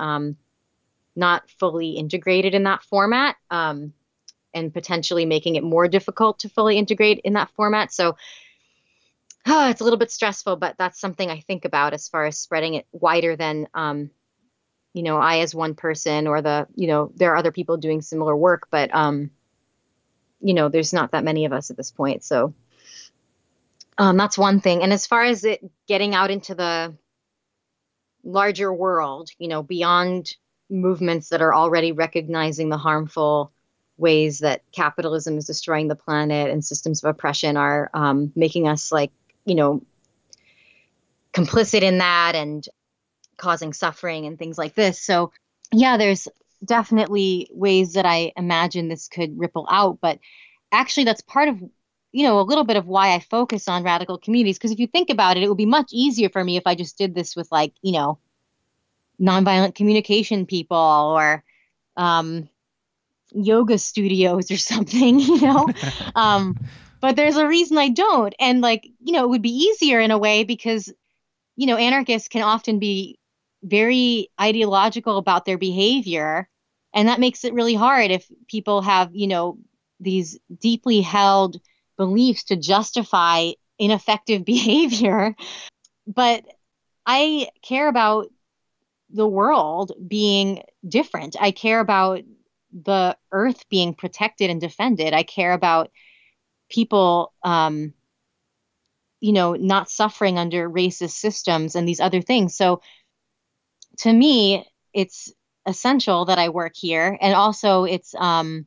not fully integrated in that format, and potentially making it more difficult to fully integrate in that format. So it's a little bit stressful, but that's something I think about as far as spreading it wider than, I as one person, or there are other people doing similar work, but, there's not that many of us at this point. So that's one thing. And as far as it getting out into the larger world, beyond movements that are already recognizing the harmful ways that capitalism is destroying the planet and systems of oppression are making us like, complicit in that and causing suffering and things like this. So yeah, there's definitely ways that I imagine this could ripple out. But actually, that's part of, a little bit of why I focus on radical communities. Because if you think about it, it would be much easier for me if I just did this with nonviolent communication people or yoga studios or something, but there's a reason I don't. And it would be easier in a way because, anarchists can often be very ideological about their behavior. And that makes it really hard if people have, these deeply held beliefs to justify ineffective behavior. But I care about the world being different. I care about the earth being protected and defended. I care about people, not suffering under racist systems and these other things. So to me, it's essential that I work here. And also it's, I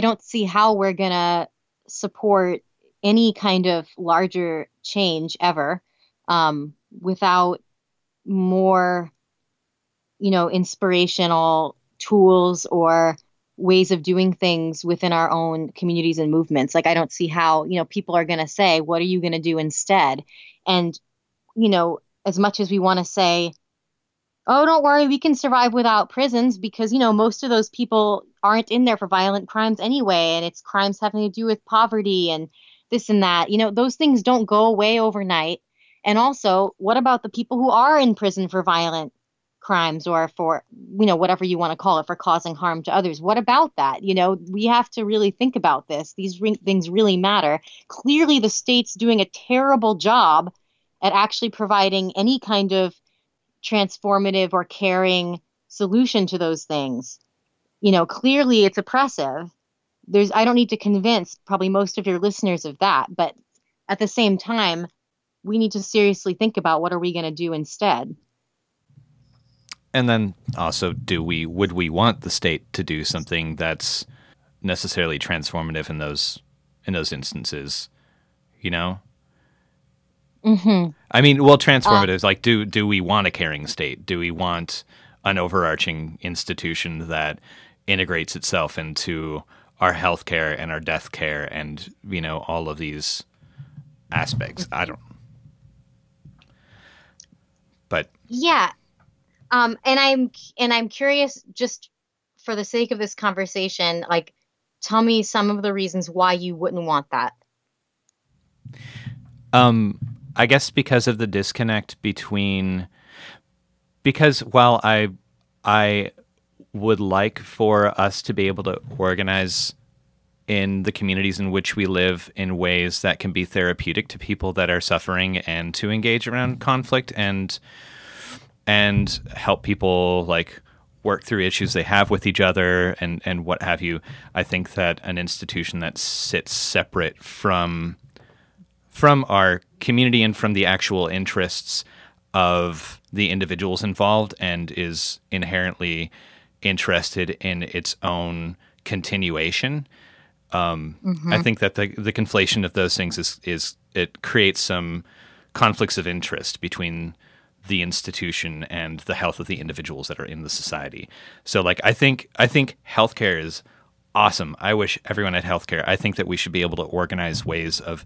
don't see how we're going to support any kind of larger change ever without more, inspirational tools or ways of doing things within our own communities and movements. I don't see how, people are going to say, what are you going to do instead? And, as much as we want to say, oh, don't worry, we can survive without prisons because, most of those people aren't in there for violent crimes anyway. And it's crimes having to do with poverty and this and that. Those things don't go away overnight. And also, what about the people who are in prison for violent crimes or for, whatever you want to call it, for causing harm to others? What about that? We have to really think about this. These things really matter. Clearly, the state's doing a terrible job at actually providing any kind of transformative or caring solution to those things. Clearly it's oppressive. I don't need to convince probably most of your listeners of that, but at the same time, we need to seriously think about what are we going to do instead. And then also, would we want the state to do something that's necessarily transformative in those instances? Mm-hmm. I mean, transformative is do we want a caring state? Do we want an overarching institution that integrates itself into our healthcare and our death care and, all of these aspects? I don't. But yeah. And I'm curious, just for the sake of this conversation, tell me some of the reasons why you wouldn't want that. I guess because of the disconnect because while I would like for us to be able to organize in the communities in which we live in ways that can be therapeutic to people that are suffering and to engage around conflict and help people work through issues they have with each other and what have you. I think that an institution that sits separate from our community and from the actual interests of the individuals involved and is inherently interested in its own continuation. I think that the conflation of those things is it creates some conflicts of interest between the institution and the health of the individuals that are in the society. So I think healthcare is awesome. I wish everyone had healthcare. I think that we should be able to organize ways of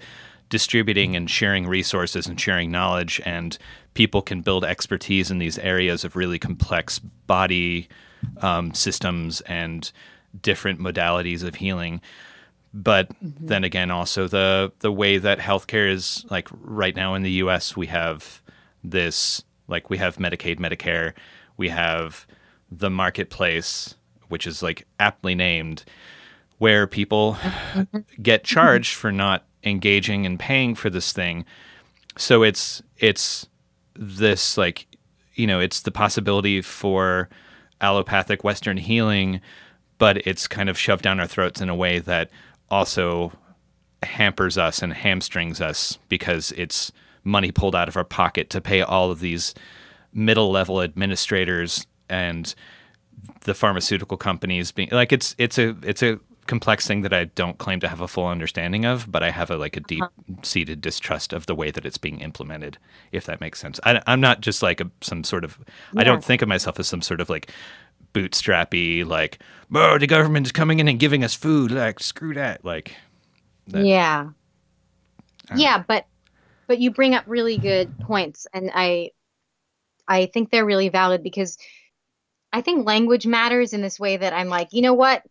distributing and sharing resources and sharing knowledge, and people can build expertise in these areas of really complex body systems and different modalities of healing. But then again, also the way that healthcare is right now in the US, we have this, we have Medicaid, Medicare, we have the marketplace, which is aptly named, where people get charged for not engaging and paying for this thing. So it's this it's the possibility for allopathic Western healing, but it's kind of shoved down our throats in a way that also hampers us and hamstrings us because it's money pulled out of our pocket to pay all of these middle level administrators and the pharmaceutical companies being it's a complex thing that I don't claim to have a full understanding of, but I have a deep-seated distrust of the way that it's being implemented, if that makes sense. I'm not just like some sort of, I don't think of myself as some sort of like bootstrappy, like, oh, the government is coming in and giving us food, like, screw that, like. That. Yeah. Yeah, but you bring up really good points, and I think they're really valid, because I think language matters in this way that I'm like, you know what?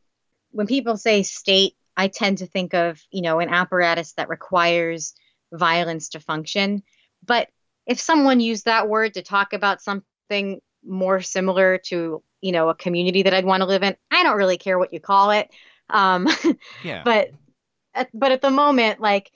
When people say state, I tend to think of, an apparatus that requires violence to function. But if someone used that word to talk about something more similar to, a community that I'd want to live in, I don't really care what you call it. Yeah. But at the moment, like,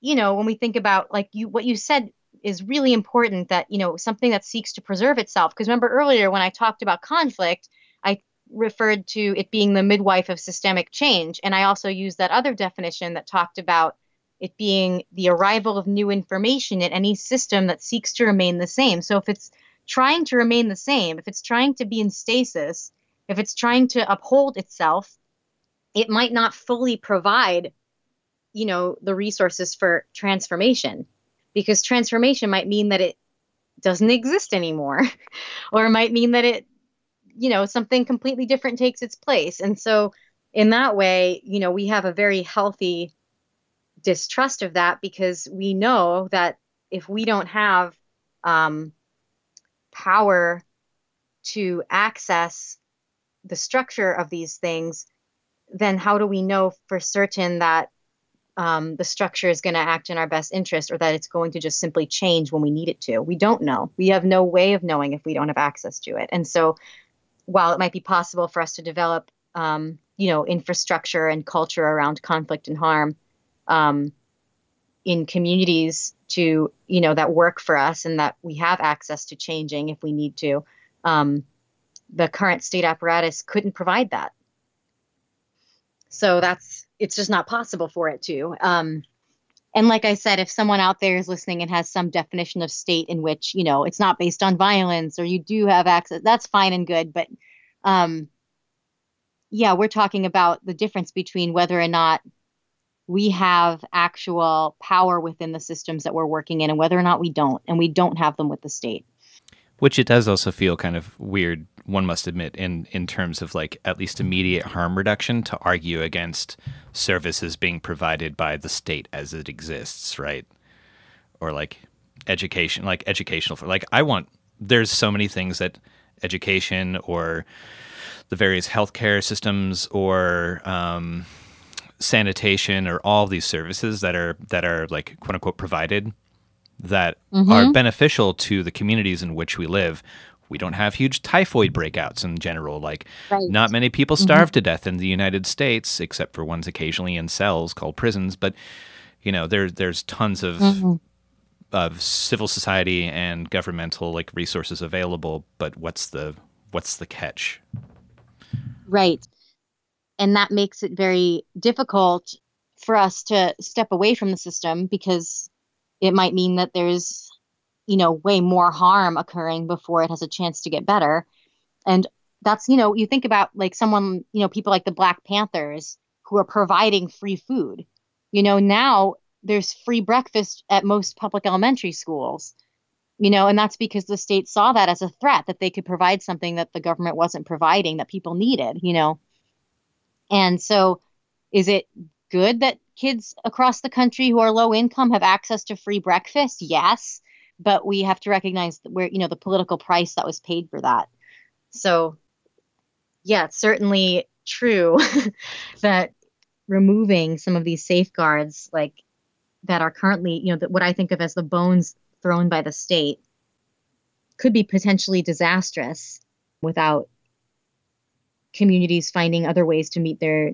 when we think about like what you said is really important, that, something that seeks to preserve itself. Because remember earlier when I talked about conflict, I referred to it being the midwife of systemic change. And I also used that other definition that talked about it being the arrival of new information in any system that seeks to remain the same. So if it's trying to remain the same, if it's trying to be in stasis, if it's trying to uphold itself, it might not fully provide, the resources for transformation, because transformation might mean that it doesn't exist anymore, or it might mean that it, something completely different takes its place. And so in that way, we have a very healthy distrust of that, because we know that if we don't have power to access the structure of these things, then how do we know for certain that the structure is going to act in our best interest, or that it's going to just simply change when we need it to? We don't know. We have no way of knowing if we don't have access to it. And so while it might be possible for us to develop, infrastructure and culture around conflict and harm in communities to, that work for us, and that we have access to changing if we need to, the current state apparatus couldn't provide that. So it's just not possible for it to. And like I said, if someone out there is listening and has some definition of state in which, it's not based on violence, or you do have access, that's fine and good. But we're talking about the difference between whether or not we have actual power within the systems that we're working in, and whether or not we don't, and we don't have them with the state. Which it does also feel kind of weird, one must admit, in terms of like at least immediate harm reduction, to argue against services being provided by the state as it exists, right? Or like education, like educational, like there's so many things that education or the various healthcare systems or sanitation, or all these services that are like quote unquote provided, that are beneficial to the communities in which we live. We don't have huge typhoid breakouts in general. Like, not many people starve to death in the United States, except for ones occasionally in cells called prisons. But, there's tons of civil society and governmental like resources available. But what's the catch? Right. And that makes it very difficult for us to step away from the system, because it might mean that there's, way more harm occurring before it has a chance to get better. And that's, you think about like someone, people like the Black Panthers who are providing free food. Now there's free breakfast at most public elementary schools, and that's because the state saw that as a threat, that they could provide something that the government wasn't providing, that people needed, And so is it good that kids across the country who are low income have access to free breakfast? Yes. But we have to recognize that the political price that was paid for that. So, yeah, it's certainly true that removing some of these safeguards, like that are currently, what I think of as the bones thrown by the state, could be potentially disastrous without communities finding other ways to meet their,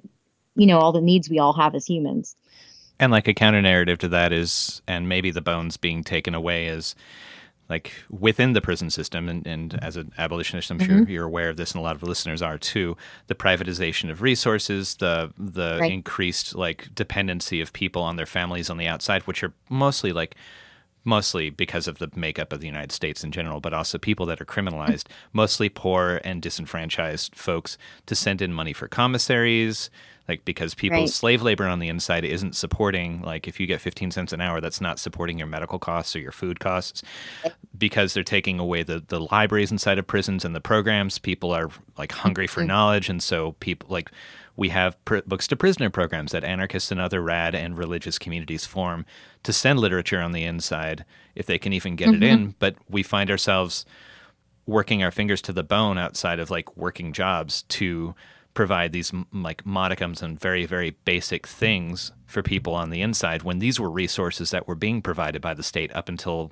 all the needs we all have as humans. And like a counter narrative to that is, and maybe the bones being taken away, is like within the prison system, and as an abolitionist, I'm sure you're aware of this, and a lot of listeners are too, the privatization of resources, the increased like dependency of people on their families on the outside, which are mostly because of the makeup of the United States in general, but also people that are criminalized, mostly poor and disenfranchised folks, to send in money for commissaries, Like, because people's slave labor on the inside isn't supporting, like, if you get 15 cents an hour, that's not supporting your medical costs or your food costs, because they're taking away the libraries inside of prisons and the programs. People are, like, hungry for knowledge. And so people, like, we have books to prisoner programs that anarchists and other rad and religious communities form to send literature on the inside if they can even get it in. But we find ourselves working our fingers to the bone outside of, like, working jobs to provide these, like, modicums and very, very basic things for people on the inside, when these were resources that were being provided by the state up until,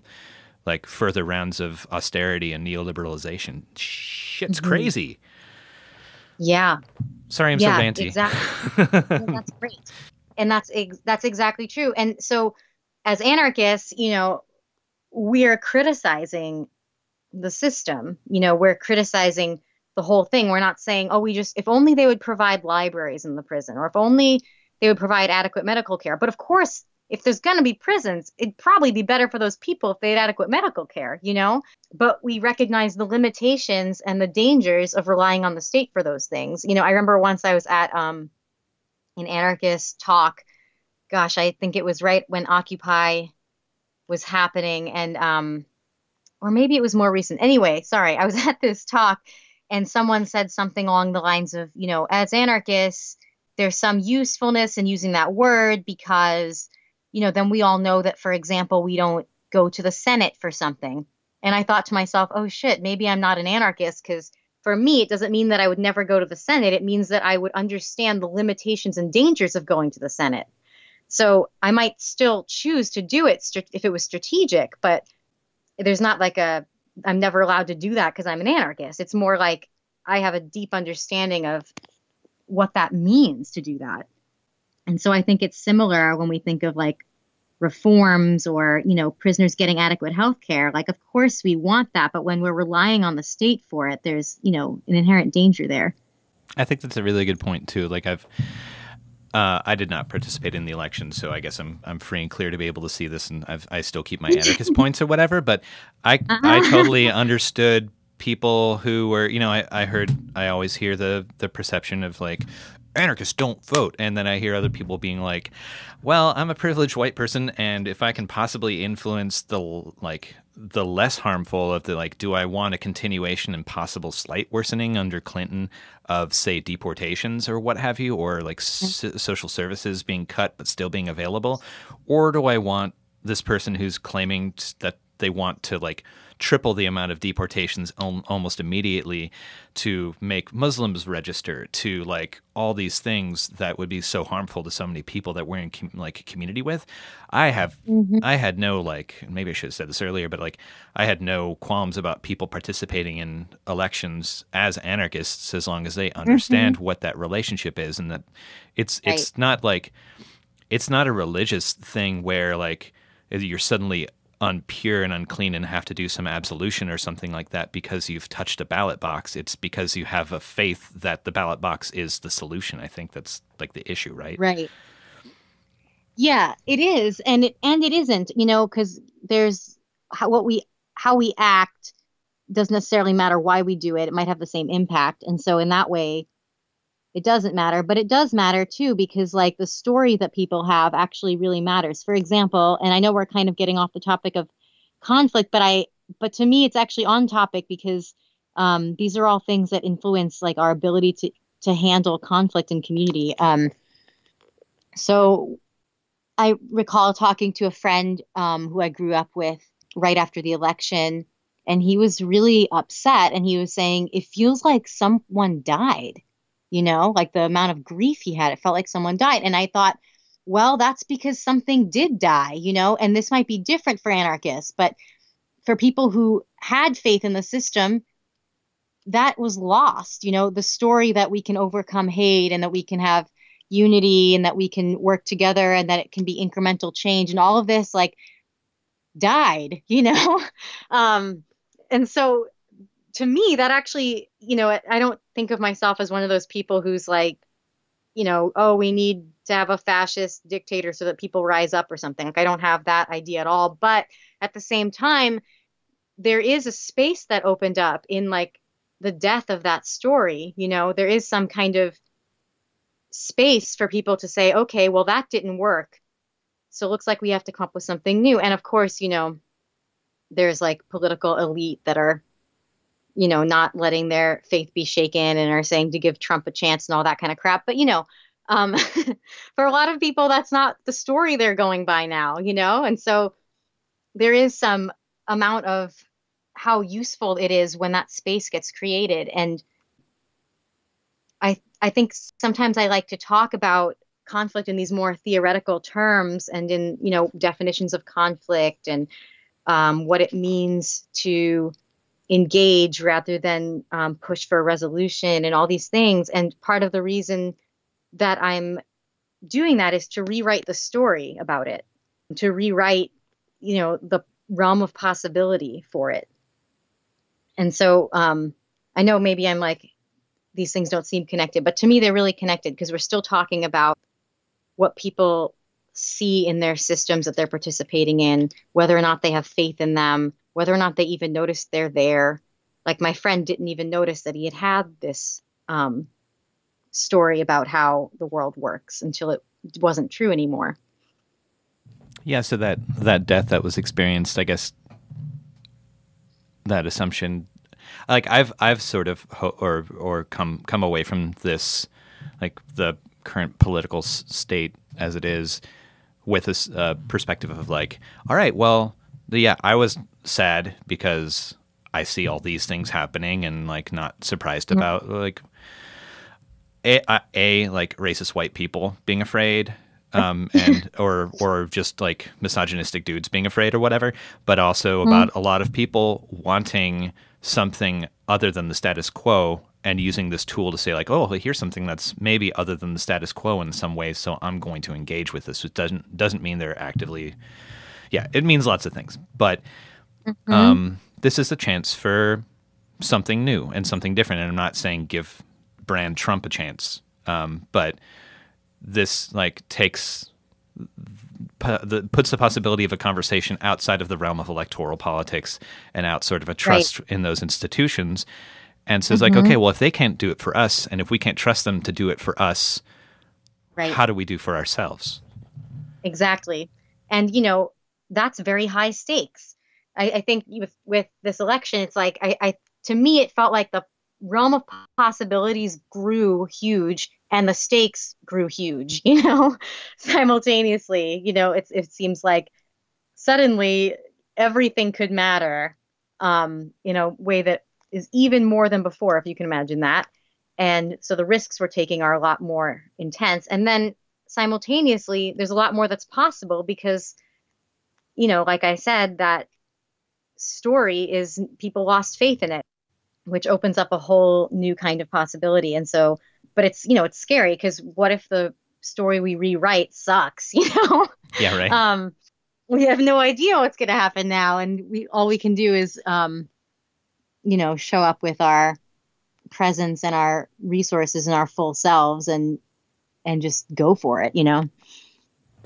like, further rounds of austerity and neoliberalization. Shit's crazy. Yeah. Sorry, I'm so ranty. Exactly. Well, that's great. And that's exactly true. And so as anarchists, you know, we are criticizing the system. You know, we're criticizing the whole thing. We're not saying, oh, if only they would provide libraries in the prison, or if only they would provide adequate medical care. But of course, if there's going to be prisons, it'd probably be better for those people if they had adequate medical care, you know? But we recognize the limitations and the dangers of relying on the state for those things. You know, I remember once I was at an anarchist talk. Gosh, I think it was right when Occupy was happening, and or maybe it was more recent. Anyway, sorry, I was at this talk, and someone said something along the lines of, you know, as anarchists, there's some usefulness in using that word because, you know, then we all know that, for example, we don't go to the Senate for something. And I thought to myself, oh, shit, maybe I'm not an anarchist, because for me, it doesn't mean that I would never go to the Senate. It means that I would understand the limitations and dangers of going to the Senate. So I might still choose to do it if it was strategic, but there's not like I'm never allowed to do that because I'm an anarchist. It's more like I have a deep understanding of what that means to do that. And so I think it's similar when we think of, like, reforms or, you know, prisoners getting adequate health care. Like, of course we want that, but when we're relying on the state for it, there's, you know, an inherent danger there. I think that's a really good point too. Like, I did not participate in the election, so I guess I'm free and clear to be able to see this, and I still keep my anarchist points or whatever. But I totally understood people who were, you know, I always hear the perception of, like, anarchists don't vote, and then I hear other people being like, well, I'm a privileged white person, and if I can possibly influence the less harmful of the, like, do I want a continuation and possible slight worsening under Clinton of, say, deportations or what have you, or, like, social services being cut but still being available, or do I want this person who's claiming that they want to, like, triple the amount of deportations almost immediately to make Muslims register, to, like, all these things that would be so harmful to so many people that we're in like a community with. I had no, like, maybe I should have said this earlier, but, like, I had no qualms about people participating in elections as anarchists as long as they understand what that relationship is, and that it's not like, it's not a religious thing where, like, you're suddenly unpure and unclean and have to do some absolution or something like that because you've touched a ballot box. It's because you have a faith that the ballot box is the solution. I think that's, like, the issue, right? Right. Yeah, it is, and it isn't, you know, because there's how we act doesn't necessarily matter why we do it. It might have the same impact, and so in that way, it doesn't matter. But it does matter too, because, like, the story that people have actually really matters. For example, and I know we're kind of getting off the topic of conflict, but to me it's actually on topic because these are all things that influence, like, our ability to handle conflict in community. So I recall talking to a friend who I grew up with right after the election, and he was really upset, and he was saying it feels like someone died. You know, like, the amount of grief he had, it felt like someone died. And I thought, well, that's because something did die, you know, and this might be different for anarchists, but for people who had faith in the system, that was lost. You know, the story that we can overcome hate and that we can have unity and that we can work together and that it can be incremental change and all of this, like, died, you know? And so to me, that actually, you know, I don't think of myself as one of those people who's like, you know, oh, we need to have a fascist dictator so that people rise up or something. Like, I don't have that idea at all. But at the same time, there is a space that opened up in, like, the death of that story. You know, there is some kind of space for people to say, okay, well, that didn't work. So it looks like we have to come up with something new. And of course, there's like political elite that are, not letting their faith be shaken and are saying to give Trump a chance and all that kind of crap. But, for a lot of people, that's not the story they're going by now, and so there is some amount of how useful it is when that space gets created. And I think sometimes I like to talk about conflict in these more theoretical terms and in, definitions of conflict and what it means to engage rather than push for a resolution and all these things. And part of the reason that I'm doing that is to rewrite the story about it, to rewrite, the realm of possibility for it. And so I know maybe I'm like, these things don't seem connected, but to me, they're really connected because we're still talking about what people see in their systems that they're participating in, whether or not they have faith in them, whether or not they even notice they're there. Like my friend didn't even notice that he had this story about how the world works until it wasn't true anymore. Yeah, so that death that was experienced, I guess, that assumption, like I've sort of or come away from this, like the current political state as it is, with this perspective of like, all right, well, I was sad because I see all these things happening and like not surprised about like like racist white people being afraid. And or just like misogynistic dudes being afraid or whatever, but also about a lot of people wanting something other than the status quo and using this tool to say like, oh, here's something that's maybe other than the status quo in some ways, so I'm going to engage with this. It doesn't mean they're actively, it means lots of things, but this is a chance for something new and something different. And I'm not saying give brand Trump a chance, but this like takes puts the possibility of a conversation outside of the realm of electoral politics and out sort of a trust in those institutions, and says like, okay, well, if they can't do it for us, and if we can't trust them to do it for us, how do we do for ourselves? Exactly. And that's very high stakes. I think with this election, it's like I to me it felt like the realm of possibilities grew huge and the stakes grew huge, simultaneously. It seems like suddenly everything could matter in a way that is even more than before, if you can imagine that. And so the risks we're taking are a lot more intense. And then simultaneously, there's a lot more that's possible because, like I said, that story is people lost faith in it, which opens up a whole new kind of possibility. And so, but it's, it's scary because what if the story we rewrite sucks, Yeah, right. We have no idea what's going to happen now. And all we can do is, show up with our presence and our resources and our full selves and just go for it,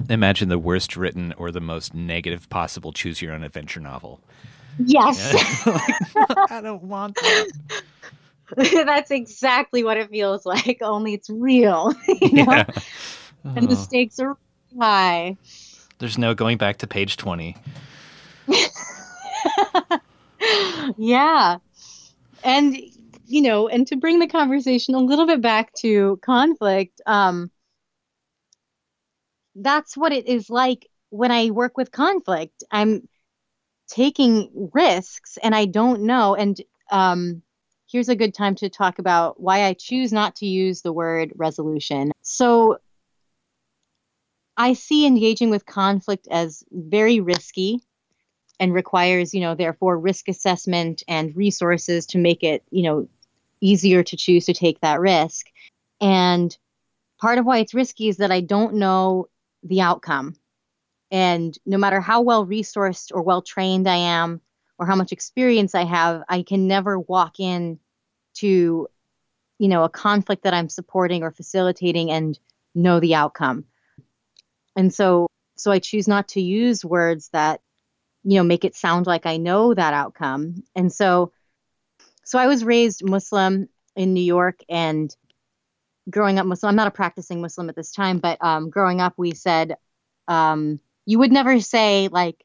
Imagine the worst written or the most negative possible choose your own adventure novel. Yes. I don't want that. That's exactly what it feels like, only it's real, and the stakes are high. There's no going back to page 20. Yeah. And, and to bring the conversation a little bit back to conflict, that's what it is like when I work with conflict. I'm taking risks and I don't know. And here's a good time to talk about why I choose not to use the word resolution. So I see engaging with conflict as very risky and requires, therefore risk assessment and resources to make it, easier to choose to take that risk. And part of why it's risky is that I don't know the outcome. And no matter how well resourced or well trained I am, or how much experience I have, I can never walk in to, a conflict that I'm supporting or facilitating and know the outcome. And so I choose not to use words that, make it sound like I know that outcome. And so I was raised Muslim in New York, and growing up Muslim, I'm not a practicing Muslim at this time, but growing up, we said you would never say like,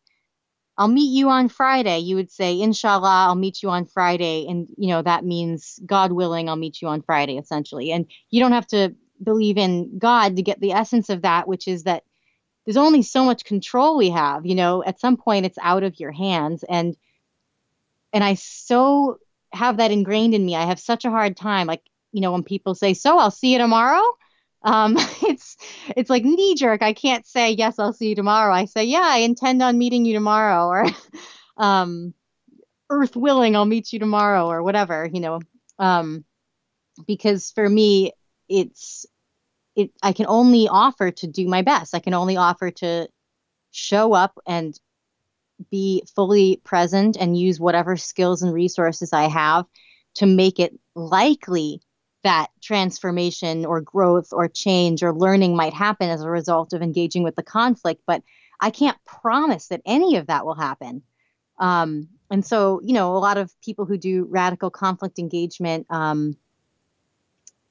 I'll meet you on Friday. You would say, Inshallah, I'll meet you on Friday. And, that means God willing, I'll meet you on Friday, essentially. And you don't have to believe in God to get the essence of that, which is that there's only so much control we have. At some point it's out of your hands. And I so have that ingrained in me. I have such a hard time. Like, when people say, so I'll see you tomorrow. It's like knee jerk. I can't say, yes, I'll see you tomorrow. I say, yeah, I intend on meeting you tomorrow, or earth willing, I'll meet you tomorrow, or whatever, because for me, I can only offer to do my best. I can only offer to show up and be fully present and use whatever skills and resources I have to make it likely that transformation or growth or change or learning might happen as a result of engaging with the conflict. But I can't promise that any of that will happen. And so, a lot of people who do radical conflict engagement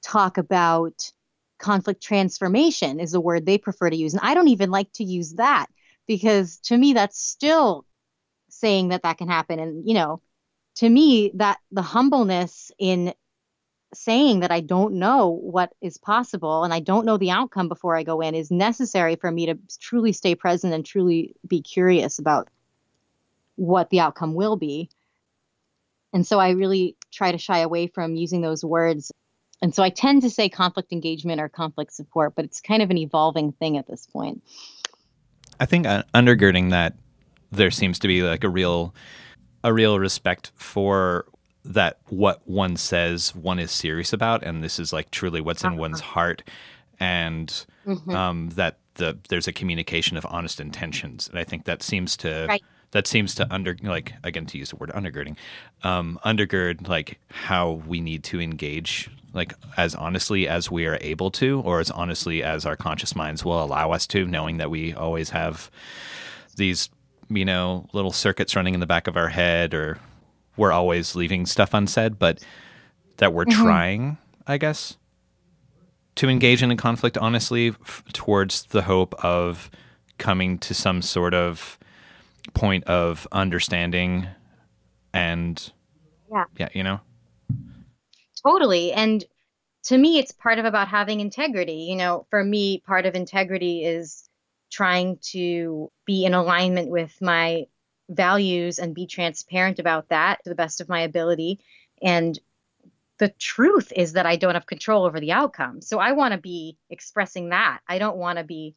talk about conflict transformation is the word they prefer to use. And I don't even like to use that, because to me, that's still saying that can happen. And, to me, that the humbleness in saying that I don't know what is possible and I don't know the outcome before I go in is necessary for me to truly stay present and truly be curious about what the outcome will be. And so I really try to shy away from using those words. And so I tend to say conflict engagement or conflict support, but it's kind of an evolving thing at this point. I think undergirding that, there seems to be like a real respect for that what one says one is serious about, and this is like truly what's in one's heart, and that there's a communication of honest intentions, and I think that seems to again, to use the word undergirding, undergird like how we need to engage like as honestly as we are able to, or as honestly as our conscious minds will allow us to, knowing that we always have these little circuits running in the back of our head, or we're always leaving stuff unsaid, but that we're trying, I guess, to engage in a conflict honestly towards the hope of coming to some sort of point of understanding and Totally. And to me, it's part of about having integrity. For me, part of integrity is trying to be in alignment with my values and be transparent about that to the best of my ability. And the truth is that I don't have control over the outcome. So I want to be expressing that. I don't want to be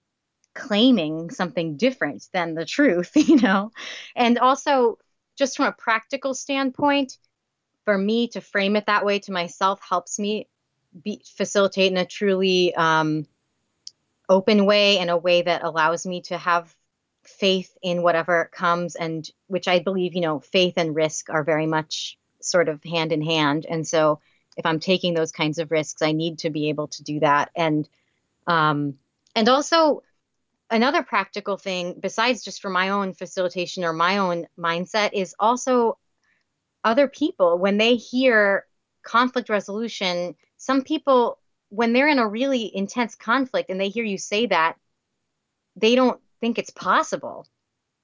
claiming something different than the truth, And also, just from a practical standpoint, for me to frame it that way to myself helps me facilitate in a truly open way, and a way that allows me to have faith in whatever comes, and which I believe, faith and risk are very much sort of hand in hand. And so if I'm taking those kinds of risks, I need to be able to do that. And also another practical thing, besides just for my own facilitation or my own mindset, is also other people. When they hear conflict resolution, some people, when they're in a really intense conflict and they hear you say that, they don't think it's possible,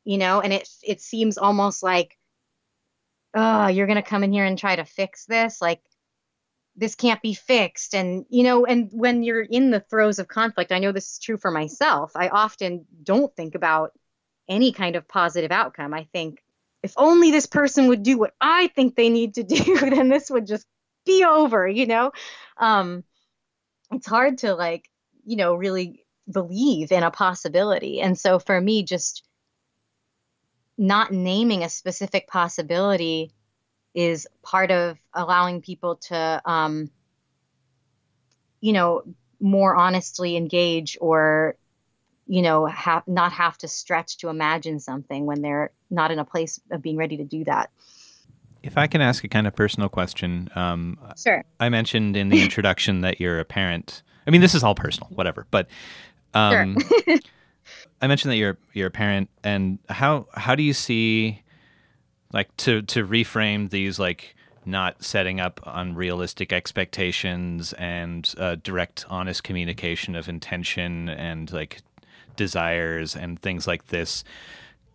and it seems almost like, oh, you're going to come in here and try to fix this. Like, this can't be fixed. And, and when you're in the throes of conflict, I know this is true for myself, I often don't think about any kind of positive outcome. I think, if only this person would do what I think they need to do, then this would just be over, It's hard to really believe in a possibility. And so for me, just not naming a specific possibility is part of allowing people to, more honestly engage, or, not have to stretch to imagine something when they're not in a place of being ready to do that. If I can ask a kind of personal question. Sure. I mentioned in the introduction that you're a parent. I mean, this is all personal, whatever, but Sure. I mentioned that you're a parent, and how do you see, like, to reframe these like not setting up unrealistic expectations and direct, honest communication of intention and like desires and things like this.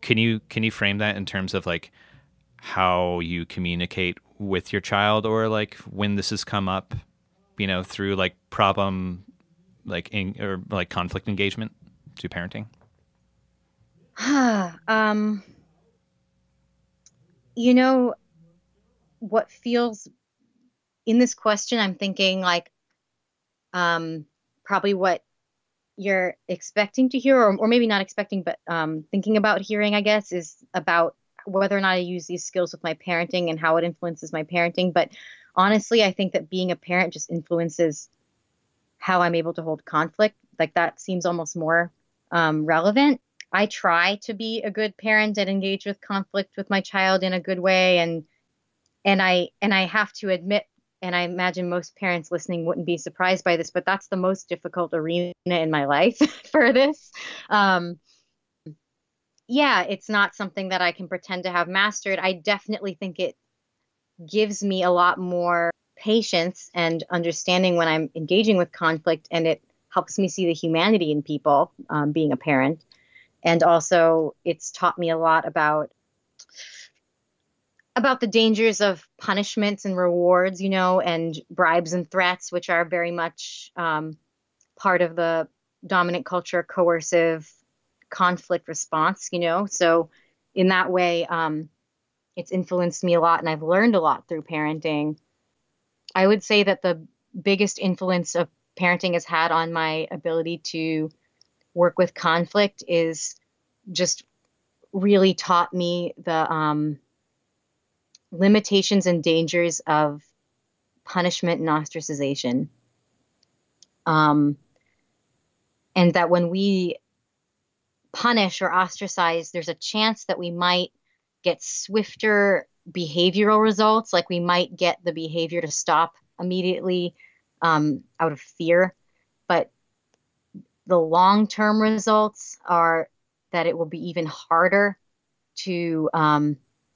Can you frame that in terms of like how you communicate with your child, or like when this has come up, through like problem, like or like conflict engagement to parenting? What feels in this question, I'm thinking like probably what you're expecting to hear, or maybe not expecting, but thinking about hearing, I guess, is about whether or not I use these skills with my parenting and how it influences my parenting. But honestly, I think that being a parent just influences how I'm able to hold conflict. Like that seems almost more relevant. I try to be a good parent and engage with conflict with my child in a good way. And I have to admit, and I imagine most parents listening wouldn't be surprised by this, but that's the most difficult arena in my life for this. Yeah, it's not something that I can pretend to have mastered. I definitely think it gives me a lot more patience and understanding when I'm engaging with conflict, and it helps me see the humanity in people, being a parent. And also, it's taught me a lot about the dangers of punishments and rewards, and bribes and threats, which are very much part of the dominant culture, coercive conflict response, So in that way, it's influenced me a lot, and I've learned a lot through parenting. I would say that the biggest influence of parenting has had on my ability to work with conflict is just really taught me the limitations and dangers of punishment and ostracization. And that when we punish or ostracize, there's a chance that we might get swifter behavioral results, like we might get the behavior to stop immediately out of fear. But the long-term results are that it will be even harder to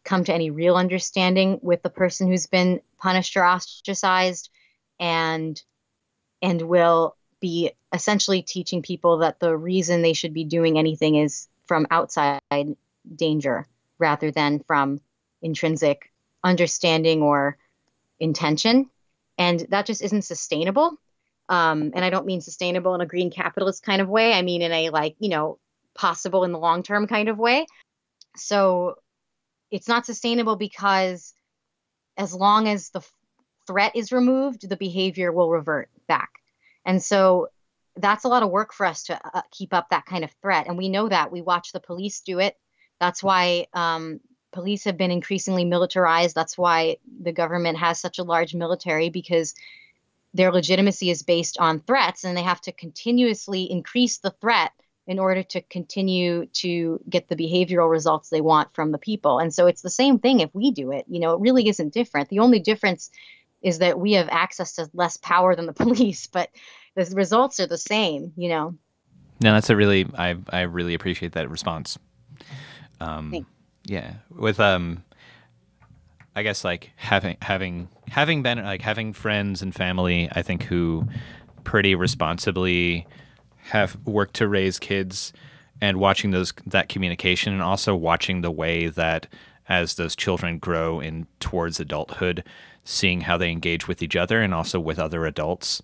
come to any real understanding with the person who's been punished or ostracized, and will be essentially teaching people that the reason they should be doing anything is from outside danger rather than from intrinsic understanding or intention. And that just isn't sustainable. And I don't mean sustainable in a green capitalist kind of way. I mean in a possible in the long term kind of way. So it's not sustainable because as long as the threat is removed, the behavior will revert back. And so that's a lot of work for us to keep up that kind of threat. And we know that. We watch the police do it. That's why police have been increasingly militarized. That's why the government has such a large military, because their legitimacy is based on threats, and they have to continuously increase the threat in order to continue to get the behavioral results they want from the people. And so it's the same thing if we do it. It really isn't different. The only difference is that we have access to less power than the police, but the results are the same, No, that's a really, I really appreciate that response. Yeah. With, I guess like having been like having friends and family, I think, who pretty responsibly have worked to raise kids, and watching that communication, and also watching the way that as those children grow in towards adulthood, seeing how they engage with each other and also with other adults,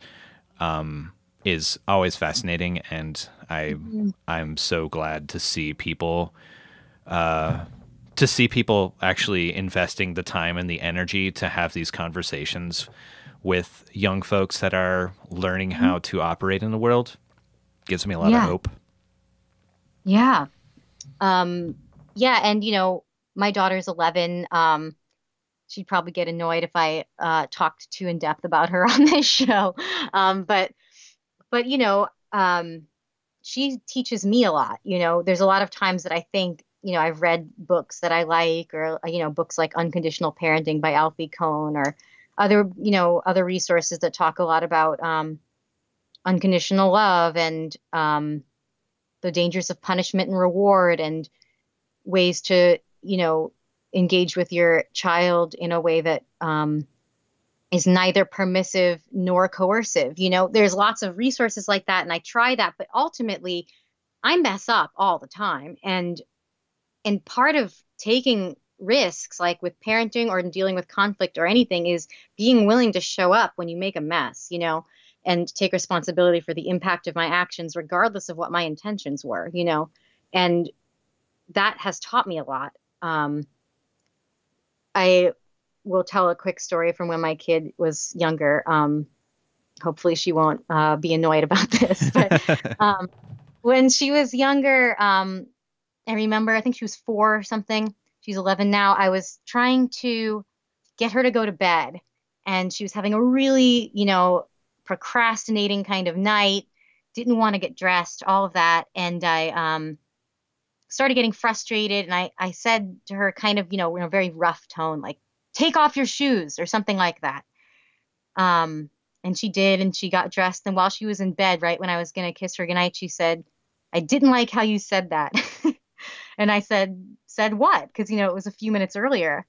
is always fascinating. And I'm so glad to see people actually investing the time and the energy to have these conversations with young folks that are learning how to operate in the world. Gives me a lot of hope. Yeah. Yeah. And, my daughter's 11. She'd probably get annoyed if I talked too in depth about her on this show. But she teaches me a lot. There's a lot of times that I think, I've read books that I like, or, books like Unconditional Parenting by Alfie Kohn, or other resources that talk a lot about unconditional love and the dangers of punishment and reward, and ways to, engage with your child in a way that is neither permissive nor coercive. There's lots of resources like that, and I try that, but ultimately I mess up all the time. And part of taking risks, like with parenting or dealing with conflict or anything, is being willing to show up when you make a mess, and take responsibility for the impact of my actions, regardless of what my intentions were, and that has taught me a lot. I will tell a quick story from when my kid was younger. Hopefully she won't be annoyed about this, but when she was younger, I remember, I think she was 4 or something. She's 11 now. I was trying to get her to go to bed, and she was having a really, procrastinating kind of night, didn't want to get dressed, all of that. And I started getting frustrated, and I said to her kind of, in a very rough tone, like, take off your shoes or something like that. And she did, and she got dressed. And while she was in bed, right when I was going to kiss her goodnight, she said, I didn't like how you said that. And I said what? Because, it was a few minutes earlier.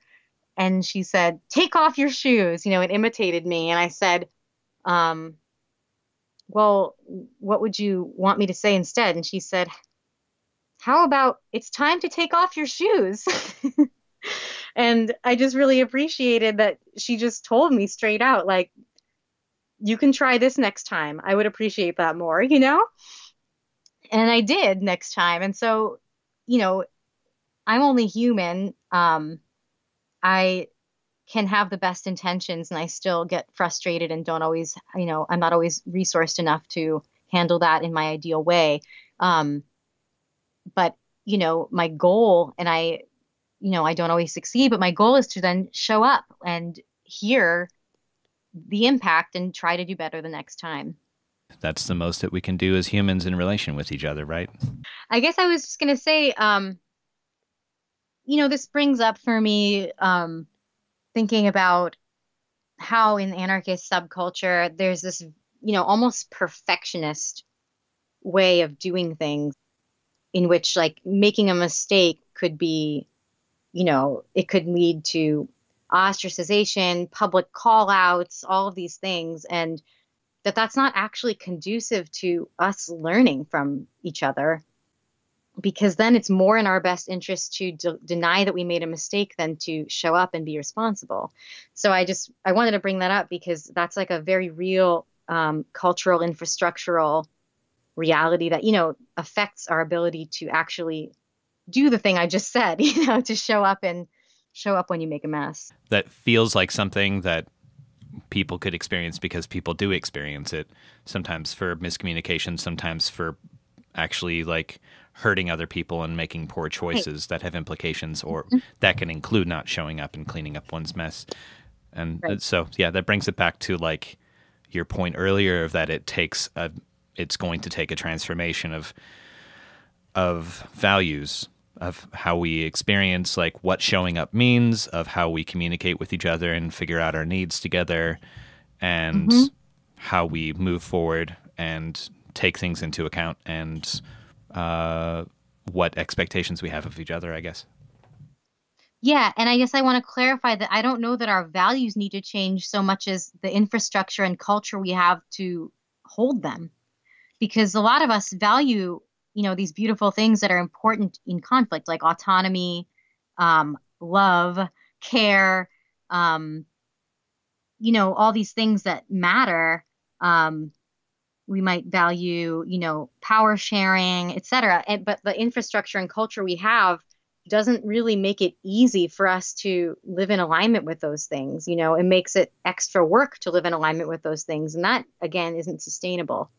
And she said, take off your shoes, and imitated me. And I said, well, what would you want me to say instead? And she said, how about it's time to take off your shoes? And I just really appreciated that she just told me straight out, like, you can try this next time. I would appreciate that more, And I did next time. And so, I'm only human. I can have the best intentions, and I still get frustrated and don't always, I'm not always resourced enough to handle that in my ideal way. But, my goal, and I don't always succeed, but my goal is to then show up and hear the impact and try to do better the next time. That's the most that we can do as humans in relation with each other, right? I guess I was just going to say, this brings up for me thinking about how in anarchist subculture, there's this, almost perfectionist way of doing things in which, like, making a mistake could be, it could lead to ostracization, public call outs, all of these things. And that's not actually conducive to us learning from each other, because then it's more in our best interest to deny that we made a mistake than to show up and be responsible. So I wanted to bring that up because that's like a very real cultural, infrastructural reality that, affects our ability to actually do the thing I just said, to show up when you make a mess. That feels like something that people could experience because people do experience it, sometimes for miscommunication, sometimes for actually like hurting other people and making poor choices that have implications, or that can include not showing up and cleaning up one's mess. And so, yeah, that brings it back to like your point earlier of that it's going to take a transformation of values, of how we experience like what showing up means, of how we communicate with each other and figure out our needs together, and how we move forward and take things into account, and what expectations we have of each other, I guess. Yeah, and I guess I want to clarify that I don't know that our values need to change so much as the infrastructure and culture we have to hold them. Because a lot of us value, these beautiful things that are important in conflict, like autonomy, love, care, all these things that matter. We might value, power sharing, et cetera. But the infrastructure and culture we have doesn't really make it easy for us to live in alignment with those things. It makes it extra work to live in alignment with those things. And that, again, isn't sustainable.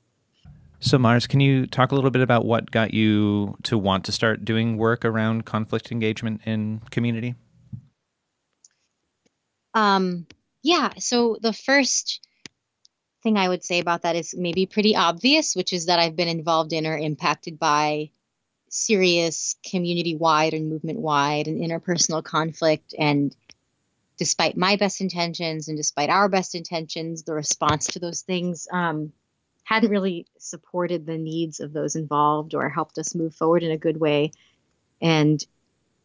So, Mars, can you talk a little bit about what got you to want to start doing work around conflict engagement in community? Yeah. So the first thing I would say about that is maybe pretty obvious, which is that I've been involved in or impacted by serious community-wide and movement-wide and interpersonal conflict. And despite my best intentions and despite our best intentions, the response to those things hadn't really supported the needs of those involved or helped us move forward in a good way. And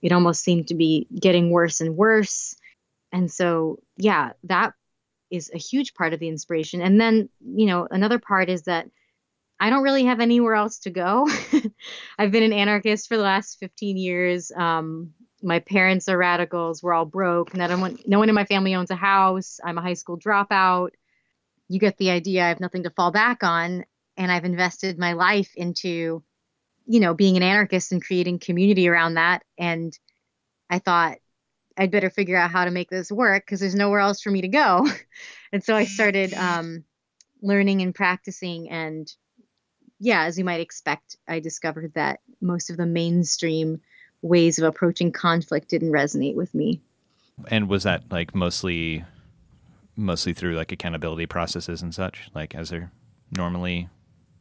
it almost seemed to be getting worse and worse. And so, yeah, that is a huge part of the inspiration. And then, another part is that I don't really have anywhere else to go. I've been an anarchist for the last 15 years. My parents are radicals. We're all broke. No one in my family owns a house. I'm a high school dropout. You get the idea. I have nothing to fall back on. And I've invested my life into, being an anarchist and creating community around that. And I thought I'd better figure out how to make this work because there's nowhere else for me to go. And so I started learning and practicing. And yeah, as you might expect, I discovered that most of the mainstream ways of approaching conflict didn't resonate with me. And was that like mostly through like accountability processes and such, like as they're normally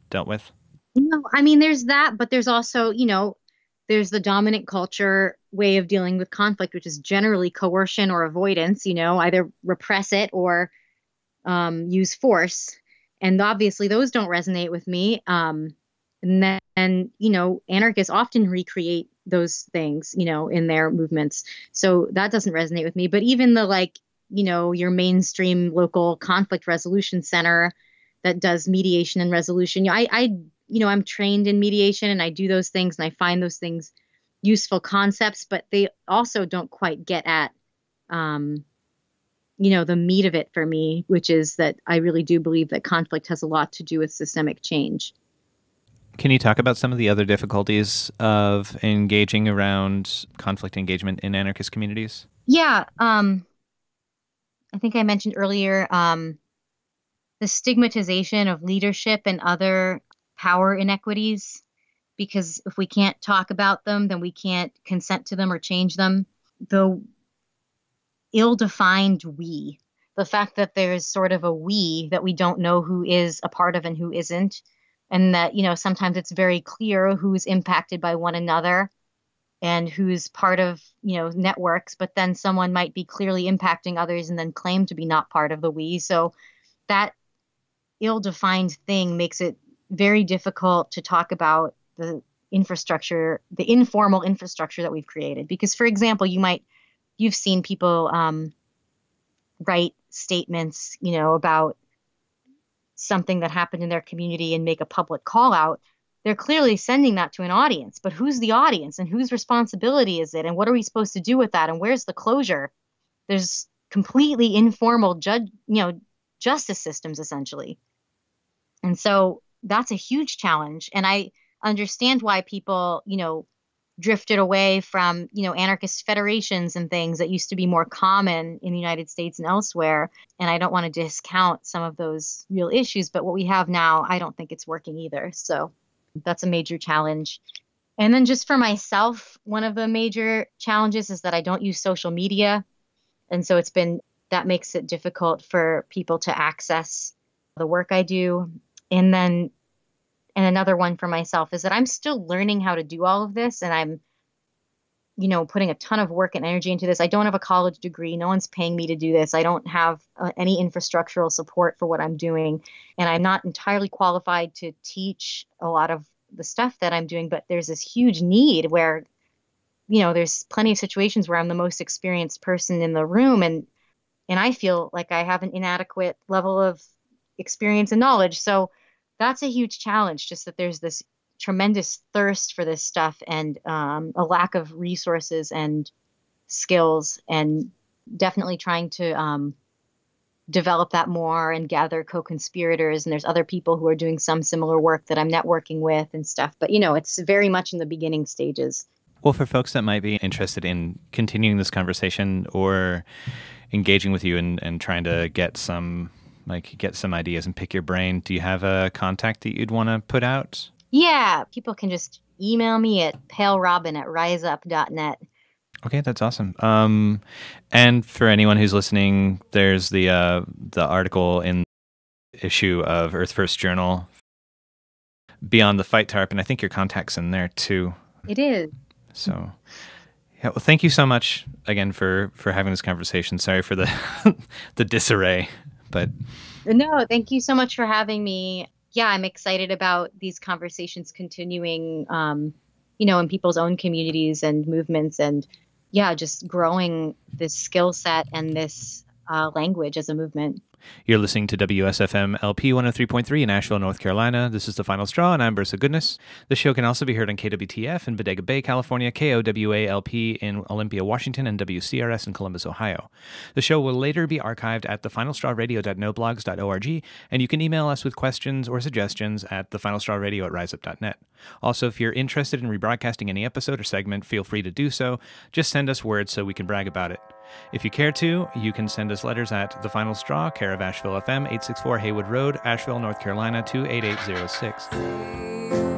dealt with? No, I mean, there's that, but there's also, there's the dominant culture way of dealing with conflict, which is generally coercion or avoidance, either repress it or use force. And obviously those don't resonate with me. And then, anarchists often recreate those things, in their movements. So that doesn't resonate with me. But even the your mainstream local conflict resolution center that does mediation and resolution, I'm trained in mediation and I do those things and I find those things useful concepts, but they also don't quite get at, the meat of it for me, which is that I really do believe that conflict has a lot to do with systemic change. Can you talk about some of the other difficulties of engaging around conflict engagement in anarchist communities? Yeah. I think I mentioned earlier the stigmatization of leadership and other power inequities, because if we can't talk about them, then we can't consent to them or change them. The ill-defined we, the fact that there's sort of a we that we don't know who is a part of and who isn't, and that, sometimes it's very clear who's impacted by one another and who's part of, networks, but then someone might be clearly impacting others and then claim to be not part of the we. So that ill-defined thing makes it very difficult to talk about the infrastructure, the informal infrastructure that we've created. Because, for example, you've seen people write statements, about something that happened in their community and make a public call out. They're clearly sending that to an audience, but who's the audience and whose responsibility is it? And what are we supposed to do with that? And where's the closure? There's completely informal justice systems, essentially. And so that's a huge challenge. And I understand why people, drifted away from, anarchist federations and things that used to be more common in the United States and elsewhere. And I don't want to discount some of those real issues, but what we have now, I don't think it's working either. So that's a major challenge. And then just for myself, one of the major challenges is that I don't use social media. And so that makes it difficult for people to access the work I do. And another one for myself is that I'm still learning how to do all of this. And I'm, putting a ton of work and energy into this. I don't have a college degree. No one's paying me to do this. I don't have any infrastructural support for what I'm doing. And I'm not entirely qualified to teach a lot of the stuff that I'm doing. But there's this huge need where, there's plenty of situations where I'm the most experienced person in the room. And I feel like I have an inadequate level of experience and knowledge. So that's a huge challenge, just that there's this tremendous thirst for this stuff and a lack of resources and skills, and definitely trying to develop that more and gather co-conspirators. And there's other people who are doing some similar work that I'm networking with and stuff. But, it's very much in the beginning stages. Well, for folks that might be interested in continuing this conversation or engaging with you and trying to get some ideas and pick your brain, do you have a contact that you'd want to put out? Yeah, people can just email me at palerobin@riseup.net. Okay, that's awesome. And for anyone who's listening, there's the article in the issue of Earth First Journal, Beyond the Fight Tarp, and I think your contact's in there too. It is. So, yeah, well, thank you so much again for having this conversation. Sorry for the the disarray, but no, thank you so much for having me. Yeah, I'm excited about these conversations continuing. in people's own communities and movements, and just growing this skill set and this language as a movement. You're listening to WSFM LP 103.3 in Asheville, North Carolina. This is The Final Straw, and I'm Bersa Goodness. The show can also be heard on KWTF in Bodega Bay, California, KOWA-LP in Olympia, Washington, and WCRS in Columbus, Ohio. The show will later be archived at thefinalstrawradio.noblogs.org, and you can email us with questions or suggestions at thefinalstrawradio@riseup.net. Also, if you're interested in rebroadcasting any episode or segment, feel free to do so. Just send us words so we can brag about it. If you care to, you can send us letters at The Final Straw, care of Asheville FM, 864 Haywood Road, Asheville, North Carolina, 28806.